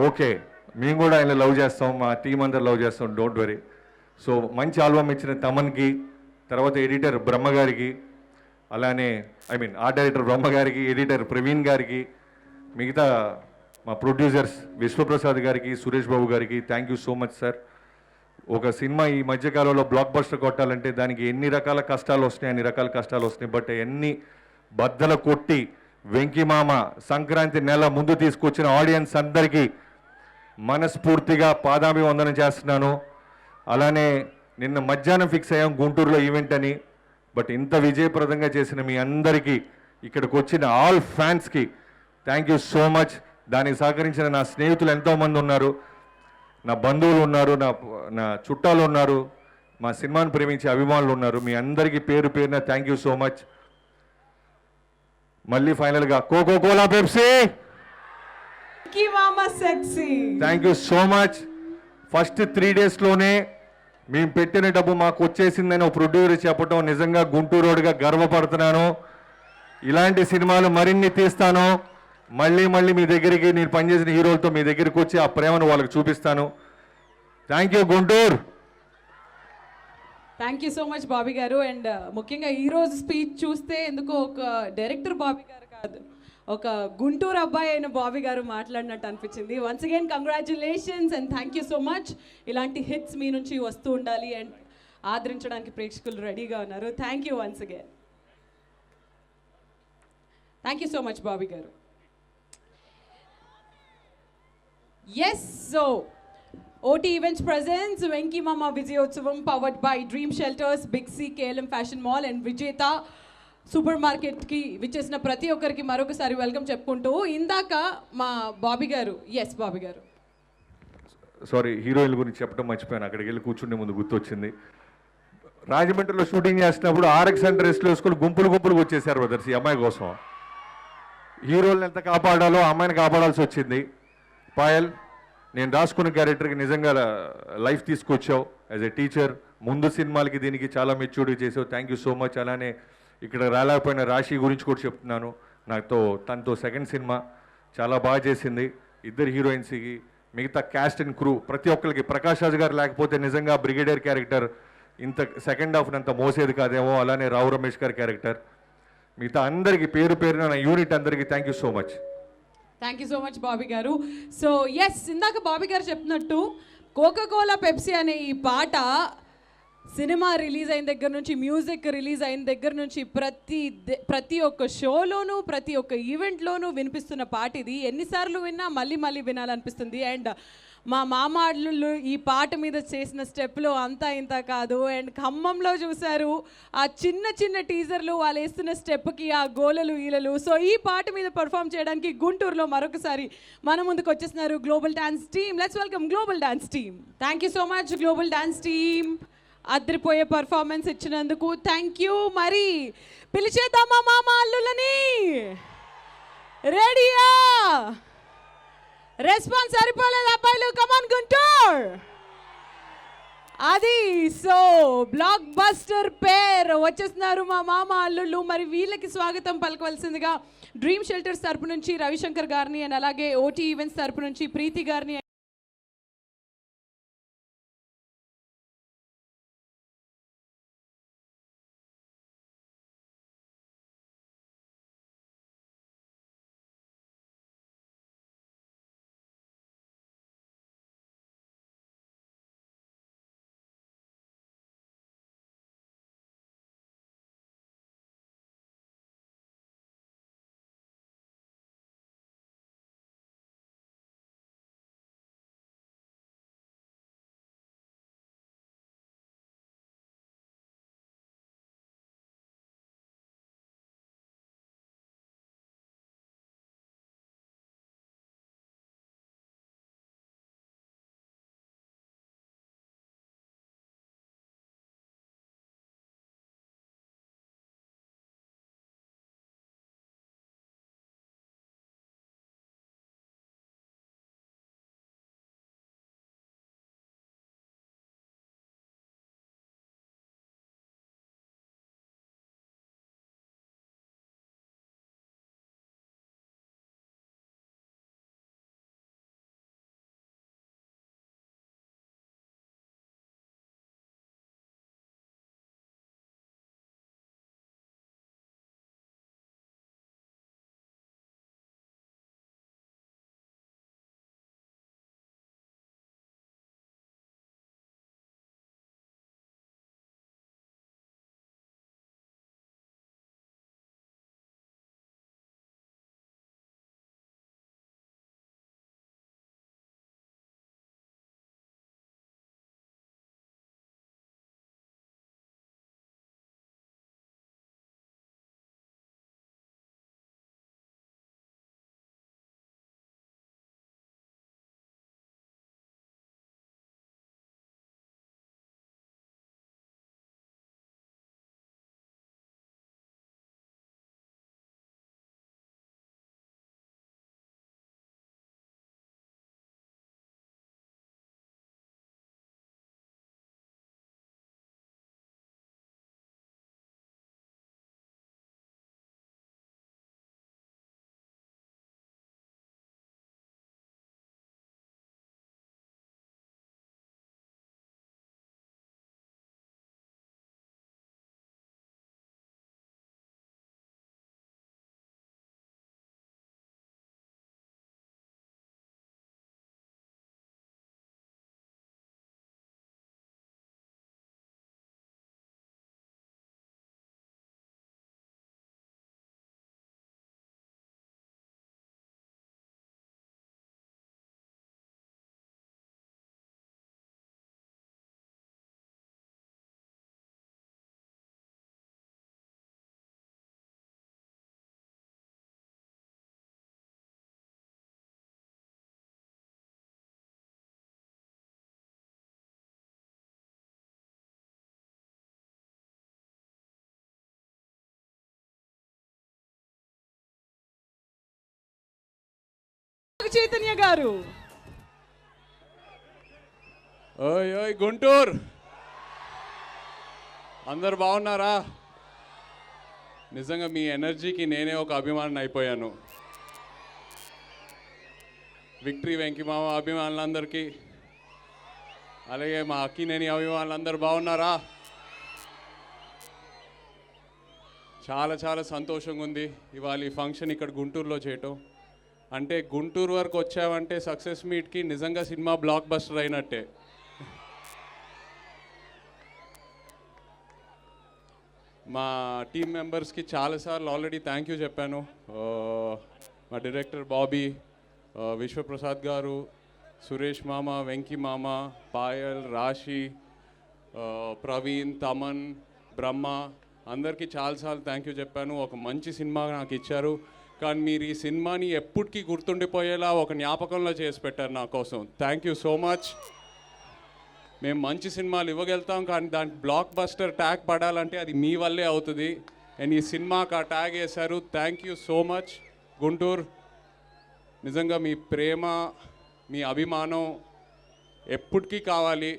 ఓకే, మేము కూడా ఆయన లవ్ చేస్తాం, మా టీం అందరు లవ్ చేస్తాం, డోంట్ వరీ. సో మంచి ఆల్బమ్ ఇచ్చిన తమన్కి, తర్వాత ఎడిటర్ బ్రహ్మగారికి, అలానే ఆర్ట్ డైరెక్టర్ బ్రహ్మగారికి, ఎడిటర్ ప్రవీణ్ గారికి, మిగతా మా ప్రొడ్యూసర్స్ విశ్వప్రసాద్ గారికి, సురేష్ బాబు గారికి thank you so much sir. ఒక సినిమా ఈ మధ్యకాలంలో బ్లాక్ బస్టర్ కొట్టాలంటే దానికి ఎన్ని రకాల కష్టాలు వస్తున్నాయి, అన్ని రకాల కష్టాలు వస్తున్నాయి. బట్ ఎన్ని బద్దలు కొట్టి వెంకీమామ సంక్రాంతి నెల ముందు తీసుకొచ్చిన ఆడియన్స్ అందరికీ మనస్ఫూర్తిగా పాదాభివందనం చేస్తున్నాను. అలానే నిన్న మధ్యాహ్నం ఫిక్స్ అయ్యాం గుంటూరులో ఈవెంట్ అని. బట్ ఇంత విజయప్రదంగా చేసిన మీ అందరికీ, ఇక్కడికి వచ్చిన ఆల్ ఫ్యాన్స్కి థ్యాంక్ యూ సో మచ్. దానికి సహకరించిన నా స్నేహితులు ఎంతోమంది ఉన్నారు, నా బంధువులు ఉన్నారు, నా చుట్టాలు ఉన్నారు, మా సినిమాను ప్రేమించే అభిమానులు ఉన్నారు. మీ అందరికీ పేరు పేరున థ్యాంక్ యూ సో మచ్. మళ్ళీ ఫైనల్గా కోకోకోలా పెప్సీ వెంకీ మామ sexy, thank you so much. First 3 daysలోనే మేము పెట్టిన డబ్బు మాకు వచ్చేసిందని ఒక ప్రొడ్యూసర్ చెప్పడం నిజంగా గుంటూరుగా గర్వపడుతున్నాను. ఇలాంటి సినిమాలు మరిన్ని తీస్తాను. మళ్ళీ మళ్ళీ మీ దగ్గరికి నేను పనిచేసిన హీరోలతో మీ దగ్గరికి వచ్చి ఆ ప్రేమను వాళ్ళకి చూపిస్తాను. Thank you Guntur. Thank you so much Bobby garu. And ముఖ్యంగా ఈరోజు స్పీచ్ చూస్తే ఎందుకో ఒక డైరెక్టర్ బాబీ గారు కాదు, ఒక గుంటూరు అబ్బాయి అయిన బాబీ గారు మాట్లాడినట్టు అనిపించింది. Once again congratulations and thank you so much. ఇలాంటి హిట్స్ మీ నుంచి వస్తూ ఉండాలి అండ్ ఆదరించడానికి ప్రేక్షకులు రెడీగా ఉన్నారు. Thank you once again. Thank you so much Bobby garu. Yes, so OT Events presents Venki Mama Vijayotsavam powered by Dream Shelters, Big C, KLM Fashion Mall and Vijeta super మార్కెట్కి విచ్చేసిన ప్రతి ఒక్కరికి మరొకసారి వెల్కమ్ చెప్పుకుంటూ ఇందాక మా బాబీ గారు, ఎస్ బాబీ గారు, సారీ హీరోయిన్ల గురించి చెప్పడం మర్చిపోయాను. అక్కడికి వెళ్ళి కూర్చుండే ముందు గుర్తొచ్చింది. రాజమండ్రిలో షూటింగ్ చేసినప్పుడు ఆర్ఎక్స్ సెంటర్ డ్రెస్లు వేసుకొని గుంపులు గుంపులుగా వచ్చేసారు బ్రదర్స్ ఈ అమ్మాయి కోసం. హీరోలను ఎంత కాపాడాలో అమ్మాయిని కాపాడాల్సి వచ్చింది. పాయల్, నేను రాసుకున్న క్యారెక్టర్కి నిజంగా లైఫ్ తీసుకొచ్చావు యాజ్ ఎ టీచర్. ముందు సినిమాలకి దీనికి చాలా మెచ్యూర్గా చేసావు. Thank you so much. అలానే ఇక్కడ రాలేకపోయిన రాశి గురించి కూడా చెప్తున్నాను. తనతో సెకండ్ సినిమా చాలా బాగా చేసింది. ఇద్దరు హీరోయిన్స్కి, మిగతా క్యాస్ట్ అండ్ క్రూ ప్రతి ఒక్కరికి, ప్రకాష్ రాజ్ గారు లేకపోతే నిజంగా బ్రిగేడియర్ క్యారెక్టర్ ఇంత సెకండ్ హాఫ్ అంత మోసేది కాదేమో. అలానే రావు రమేష్ గారి క్యారెక్టర్, మిగతా అందరికీ పేరు పేరున నా యూనిట్ అందరికీ thank you so much. Thank you so much Bobby garu. So yes, ఇందాక బాబీ గారు చెప్పినట్టు కోకా-కోలా పెప్సీ అనే ఈ పాట సినిమా రిలీజ్ అయిన దగ్గర నుంచి, మ్యూజిక్ రిలీజ్ అయిన దగ్గర నుంచి ప్రతి ఒక్క షోలోనూ ప్రతి ఒక్క ఈవెంట్లోనూ వినిపిస్తున్న పాట ఇది. ఎన్నిసార్లు విన్నా మళ్ళీ మళ్ళీ వినాలనిపిస్తుంది. అండ్ మా మామాళ్ళు ఈ పాట మీద చేసిన స్టెప్లు అంతా ఇంత కాదు. అండ్ ఖమ్మంలో చూశారు ఆ చిన్న చిన్న టీజర్లు, వాళ్ళు వేస్తున్న స్టెప్కి ఆ గోలలు ఈలలు. సో ఈ పాట మీద పర్ఫామ్ చేయడానికి గుంటూరులో మరొకసారి మన ముందుకు వచ్చేస్తున్నారు global dance team. Let's welcome global dance team. Thank you so much global dance team, అదిరిపోయే పర్ఫార్మెన్స్ ఇచ్చినందుకు థ్యాంక్ యూ. మరి పిలిచేద్దామా మామ అల్లులని? రెడీయా? రెస్పాన్స్ సరిపోలేదు అబ్బాయిలు, కమాన్ గుంటూరు. అది సో బ్లాక్ బస్టర్ పేర్ వచ్చేస్తున్నారు మా మామ అల్లుళ్ళు. మరి వీళ్ళకి స్వాగతం పలకవలసిందిగా డ్రీమ్ షెల్టర్స్ తరపు నుంచి రవిశంకర్ గారిని అండ్ అలాగే ఓటీ ఈవెంట్స్ తరపు నుంచి ప్రీతి గారిని చైతన్య గారు. ఓయ్ ఓయ్ గుంటూరు, అందరు బాగున్నారా? నిజంగా మీ ఎనర్జీకి నేనే ఒక అభిమాని అయిపోయాను. విక్టరీ వెంకిమామ అభిమానులందరికీ, అలాగే మా అక్కినేని అభిమానులందరూ బాగున్నారా? చాలా చాలా సంతోషంగా ఉంది ఇవాళ ఈ ఫంక్షన్ ఇక్కడ గుంటూరులో చేయటం. అంటే గుంటూరు వరకు వచ్చామంటే సక్సెస్ మీట్కి నిజంగా సినిమా బ్లాక్ బస్టర్ అయినట్టే. మా టీమ్ మెంబర్స్కి చాలాసార్లు ఆల్రెడీ థ్యాంక్ యూ చెప్పాను. మా డైరెక్టర్ బాబీ, విశ్వప్రసాద్ గారు, సురేష్ మామ, వెంకీ మామ, పాయల్, రాశి, ప్రవీణ్, తమన్, బ్రహ్మ అందరికీ చాలాసార్లు థ్యాంక్ యూ చెప్పాను. ఒక మంచి సినిమా నాకు ఇచ్చారు, కానీ మీరు ఈ సినిమాని ఎప్పటికీ గుర్తుండిపోయేలా ఒక జ్ఞాపకంలో చేసి పెట్టారు నా కోసం. Thank you so much. మేము మంచి సినిమాలు ఇవ్వగలుగుతాం, కానీ దానికి బ్లాక్ బస్టర్ ట్యాగ్ పడాలంటే అది మీ వల్లే అవుతుంది. అండ్ ఈ సినిమాకి ఆ ట్యాగ్ వేశారు. Thank you so much Guntur. నిజంగా మీ ప్రేమ, మీ అభిమానం ఎప్పటికీ కావాలి.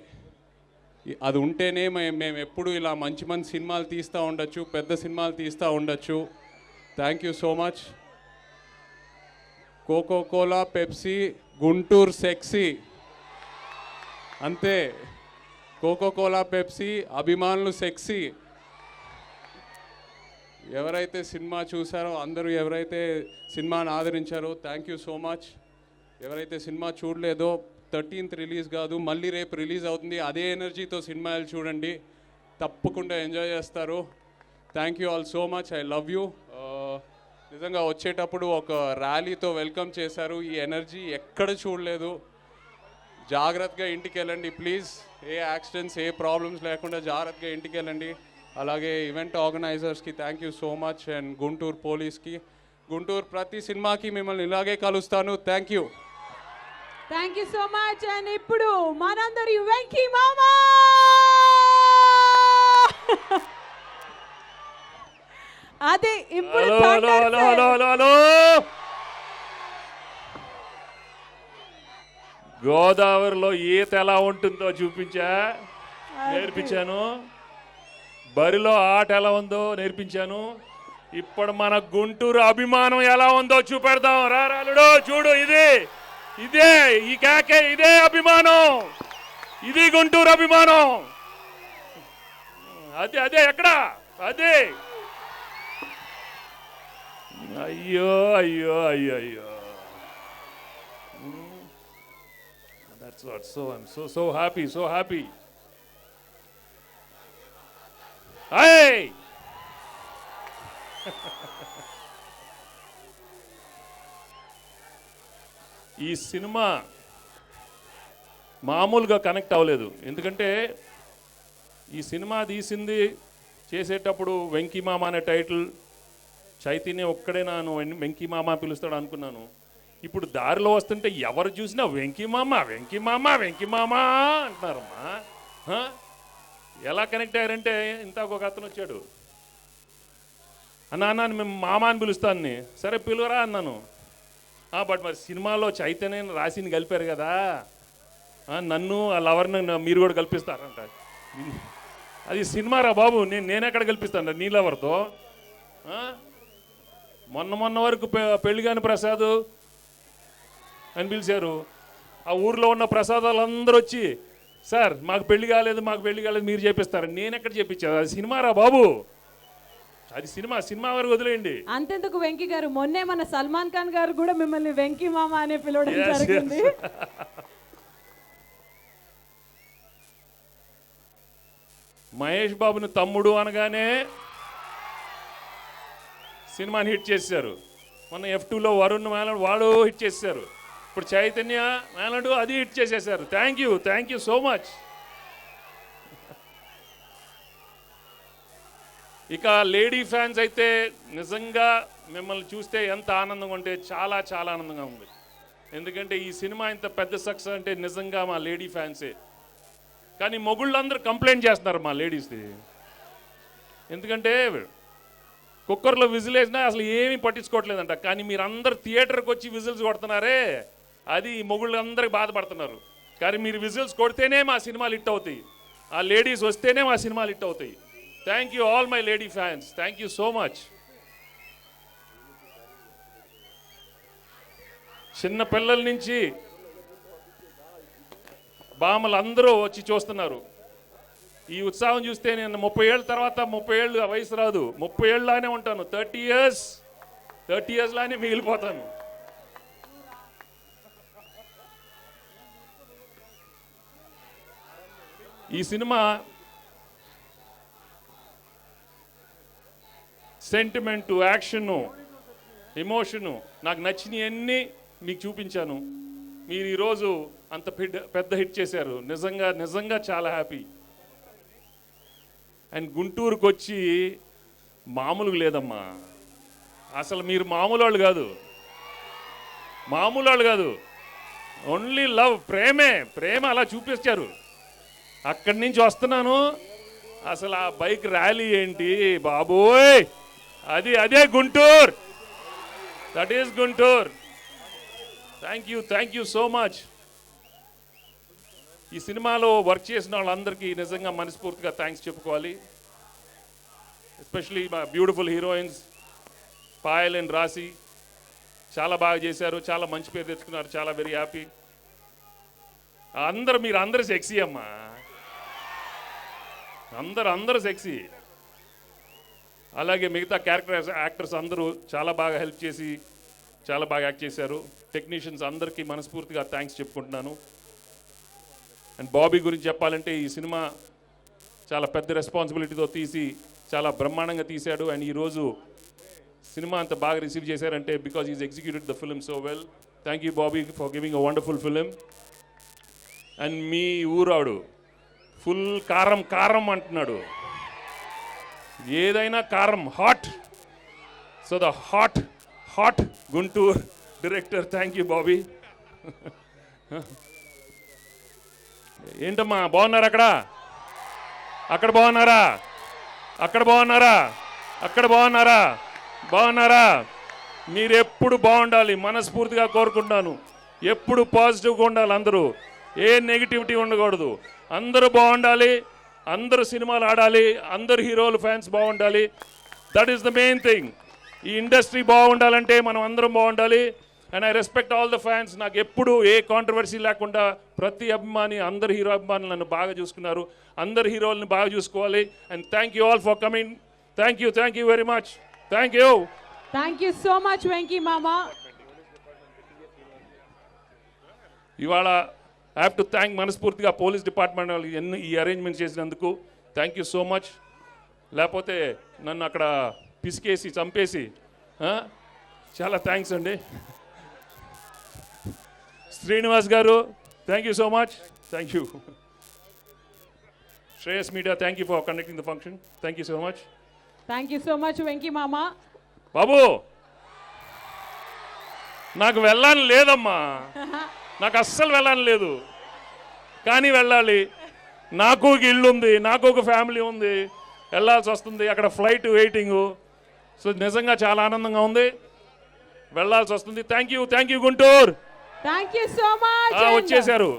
అది ఉంటేనే మేము ఎప్పుడు ఇలా మంచి మంచి సినిమాలు తీస్తూ ఉండొచ్చు, పెద్ద సినిమాలు తీస్తూ ఉండొచ్చు. Thank you so much. Coca Cola, Pepsi, Guntur sexy, అంతే. కోకోకోలా, పెప్సీ, అభిమానులు సెక్సీ. ఎవరైతే సినిమా చూసారో అందరూ, ఎవరైతే సినిమాని ఆదరించారో థ్యాంక్ యూ సో మచ్. ఎవరైతే సినిమా చూడలేదో 13th రిలీజ్ కాదు, మళ్ళీ రేపు రిలీజ్ అవుతుంది. అదే ఎనర్జీతో సినిమాలు చూడండి, తప్పకుండా ఎంజాయ్ చేస్తారు. Thank you all so much. I love you. నిజంగా వచ్చేటప్పుడు ఒక ర్యాలీతో వెల్కమ్ చేశారు. ఈ ఎనర్జీ ఎక్కడ చూడలేదు. జాగ్రత్తగా ఇంటికి వెళ్ళండి ప్లీజ్. ఏ యాక్సిడెంట్స్, ఏ ప్రాబ్లమ్స్ లేకుండా జాగ్రత్తగా ఇంటికి వెళ్ళండి. అలాగే ఈవెంట్ ఆర్గనైజర్స్కి thank you so much. And Guntur పోలీస్కి, గుంటూరు ప్రతి సినిమాకి మిమ్మల్ని ఇలాగే కలుస్తాను. Thank you. Thank you so much. And ఇప్పుడు మనందరి వెంకీ మామ, అదే ఇప్పుడు గోదావరిలో ఈత ఎలా ఉంటుందో నేర్పించాను. బరిలో ఆట ఎలా ఉందో నేర్పించాను. ఇప్పుడు మన గుంటూరు అభిమానం ఎలా ఉందో చూపెడదాం. రారాలుడు చూడు, ఇదే ఈ కేకే, ఇదే అభిమానం, ఇది గుంటూరు అభిమానం. అదే ఎక్కడ అదే. అయ్యో అయ్యో అయ్యో అయ్యో. That's what. So I'm so happy, so happy. Hey! ఈ సినిమా మామూలుగా కనెక్ట్ అవ్వలేదు. ఎందుకంటే ఈ సినిమా చేసేటప్పుడు వెంకీ మామ అనే టైటిల్, చైతన్య ఒక్కడే నన్ను వెంకీ మామ పిలుస్తాడు అనుకున్నాను. ఇప్పుడు దారిలో వస్తుంటే ఎవరు చూసినా వెంకీ మామ వెంకీ మామ వెంకీ మామ అంటున్నారమ్మా. ఎలా కనెక్ట్ అయ్యారంటే, ఇంతకు ఒక అతను వచ్చాడు, అన్నా మేము మామ అని పిలుస్తాను. సరే పిలువరా అన్నాను. బట్ మరి సినిమాలో చైతన్య రాసిని కలిపారు కదా, నన్ను ఆ లవర్ని మీరు కూడా కల్పిస్తారంట. అది సినిమా రా బాబు, నేనెక్కడ కల్పిస్తాను నీ లవర్తో? మొన్న వరకు పెళ్లి కాని ప్రసాద్ అని పిలిచారు. ఆ ఊర్లో ఉన్న ప్రసాదాలు అందరూ వచ్చి, సార్ మాకు పెళ్లి కాలేదు మీరు చేపిస్తారు. నేను ఎక్కడ చేపించాను? అది సినిమా రా బాబు, అది సినిమా వరకు వదిలేయండి. అంతెందుకు వెంకీ గారు, మొన్నే మన సల్మాన్ ఖాన్ గారు కూడా మిమ్మల్ని వెంకీ మామ అనే పిలవడం జరిగింది. మహేష్ బాబుని తమ్ముడు అనగానే సినిమాని హిట్ చేశారు. మొన్న F2లో వరుణ్ మేనడు వాడు హిట్ చేశారు. ఇప్పుడు చైతన్య మేనడు అది హిట్ చేసేసారు. Thank you so much. ఇక లేడీ ఫ్యాన్స్ అయితే నిజంగా మిమ్మల్ని చూస్తే ఎంత ఆనందంగా ఉంటే చాలా చాలా ఆనందంగా ఉంది. ఎందుకంటే ఈ సినిమా ఇంత పెద్ద సక్సెస్ అంటే నిజంగా మా లేడీ ఫ్యాన్సే. కానీ మొగుళ్ళందరూ కంప్లైంట్ చేస్తున్నారు మా లేడీస్ది. ఎందుకంటే కుక్కర్లో విజిల్ వేసినా అసలు ఏమీ పట్టించుకోవట్లేదంట. కానీ మీరందరూ థియేటర్కి వచ్చి విజిల్స్ కొడుతున్నారే, అది మొగుళ్ళందరికీ బాధపడుతున్నారు. కానీ మీరు విజిల్స్ కొడితేనే మా సినిమాలు హిట్ అవుతాయి, ఆ లేడీస్ వస్తేనే మా సినిమాలు హిట్ అవుతాయి. Thank you all my lady fans, thank you so much. చిన్న పిల్లల నుంచి బామ్మలు అందరూ వచ్చి చూస్తున్నారు. ఈ ఉత్సాహం చూస్తే నేను 30 ఏళ్ళ తర్వాత 30 ఏళ్ళు వయసు రాదు, 30 ఏళ్ళలానే ఉంటాను. 30 ఇయర్స్ లానే మిగిలిపోతాను. ఈ సినిమా సెంటిమెంటు, యాక్షను, ఎమోషను నాకు నచ్చినవన్నీ మీకు చూపించాను. మీరు ఈరోజు అంత పెద్ద హిట్ చేశారు. నిజంగా చాలా హ్యాపీ. అండ్ గుంటూరుకు వచ్చి మామూలుగా లేదమ్మా, అసలు మీరు మామూలు వాళ్ళు కాదు. ఓన్లీ లవ్, ప్రేమ అలా చూపించారు. అక్కడి నుంచి వస్తున్నాను, అసలు ఆ బైక్ ర్యాలీ ఏంటి బాబోయ్, అదే Guntur. That is Guntur. Thank you so much. ఈ సినిమాలో వర్క్ చేసిన వాళ్ళందరికీ నిజంగా మనస్ఫూర్తిగా థ్యాంక్స్ చెప్పుకోవాలి. ఎస్పెషలీ మా బ్యూటిఫుల్ హీరోయిన్స్ పాయల్ అండ్ రాశి చాలా బాగా చేశారు, చాలా మంచి పేరు తెచ్చుకున్నారు. చాలా వెరీ హ్యాపీ. మీరందరూ సెక్సీ అమ్మా, అందరూ సెక్సీ. అలాగే మిగతా యాక్టర్స్ అందరూ చాలా బాగా హెల్ప్ చేసి చాలా బాగా యాక్ట్ చేశారు. టెక్నీషియన్స్ అందరికీ మనస్ఫూర్తిగా థ్యాంక్స్ చెప్పుకుంటున్నాను. అండ్ బాబీ గురించి చెప్పాలంటే ఈ సినిమా చాలా పెద్ద రెస్పాన్సిబిలిటీతో తీసి చాలా బ్రహ్మాండంగా తీశాడు. అండ్ ఈరోజు సినిమా అంత బాగా రిసీవ్ చేశారంటే because is executed the film so well. Thank you Bobby for giving a wonderful film. And మీ ఊరాడు ఫుల్ కారం అంటున్నాడు, ఏదైనా కారం, hot. So the hot Guntur director. Thank you Bobby. ఏంటమ్మా బాగున్నారు? అక్కడ బాగున్నారా? మీరు ఎప్పుడు బాగుండాలి, మనస్ఫూర్తిగా కోరుకుంటున్నాను. ఎప్పుడు పాజిటివ్గా ఉండాలి, అందరూ ఏ నెగిటివిటీ ఉండకూడదు. అందరూ బాగుండాలి, అందరూ సినిమాలు ఆడాలి, అందరు హీరోలు ఫ్యాన్స్ బాగుండాలి. That is the main thing. ఈ ఇండస్ట్రీ బాగుండాలంటే మనం అందరం బాగుండాలి. And I respect all the fans. నాకు ఎప్పుడు ఏ కాంట్రవర్సీ లేకుండా ప్రతి అభిమాని, అందరు హీరో అభిమానులు నన్ను బాగా చూసుకున్నారు. అందరు హీరోలని బాగా చూసుకోవాలి. And thank you all for coming. Thank you very much. Thank you so much Venky మామా. ఇవాళ ఐ హ్యావ్ టు థ్యాంక్ మనస్ఫూర్తిగా పోలీస్ డిపార్ట్మెంట్ వాళ్ళకి ఈ అరేంజ్మెంట్ చేసినందుకు. Thank you so much. లేకపోతే నన్ను అక్కడ పిసికేసి చంపేసి, చాలా థ్యాంక్స్ అండి. శ్రీనివాస్ గారు thank you so much. Thank you. Shreyas media thank you for conducting the function. Thank you so much. Thank you so much Venky మామా. బాబు నాకు వెళ్ళాలని లేదమ్మా, నాకు అస్సలు వెళ్ళాలని లేదు, కానీ వెళ్ళాలి. నాకు ఒక ఇల్లు ఉంది, నాకు ఒక ఫ్యామిలీ ఉంది, వెళ్ళాల్సి వస్తుంది. అక్కడ ఫ్లైట్ వెయిటింగు. సో నిజంగా చాలా ఆనందంగా ఉంది, వెళ్ళాల్సి వస్తుంది. Thank you Guntur. Thank you so much. వచ్చేసారు.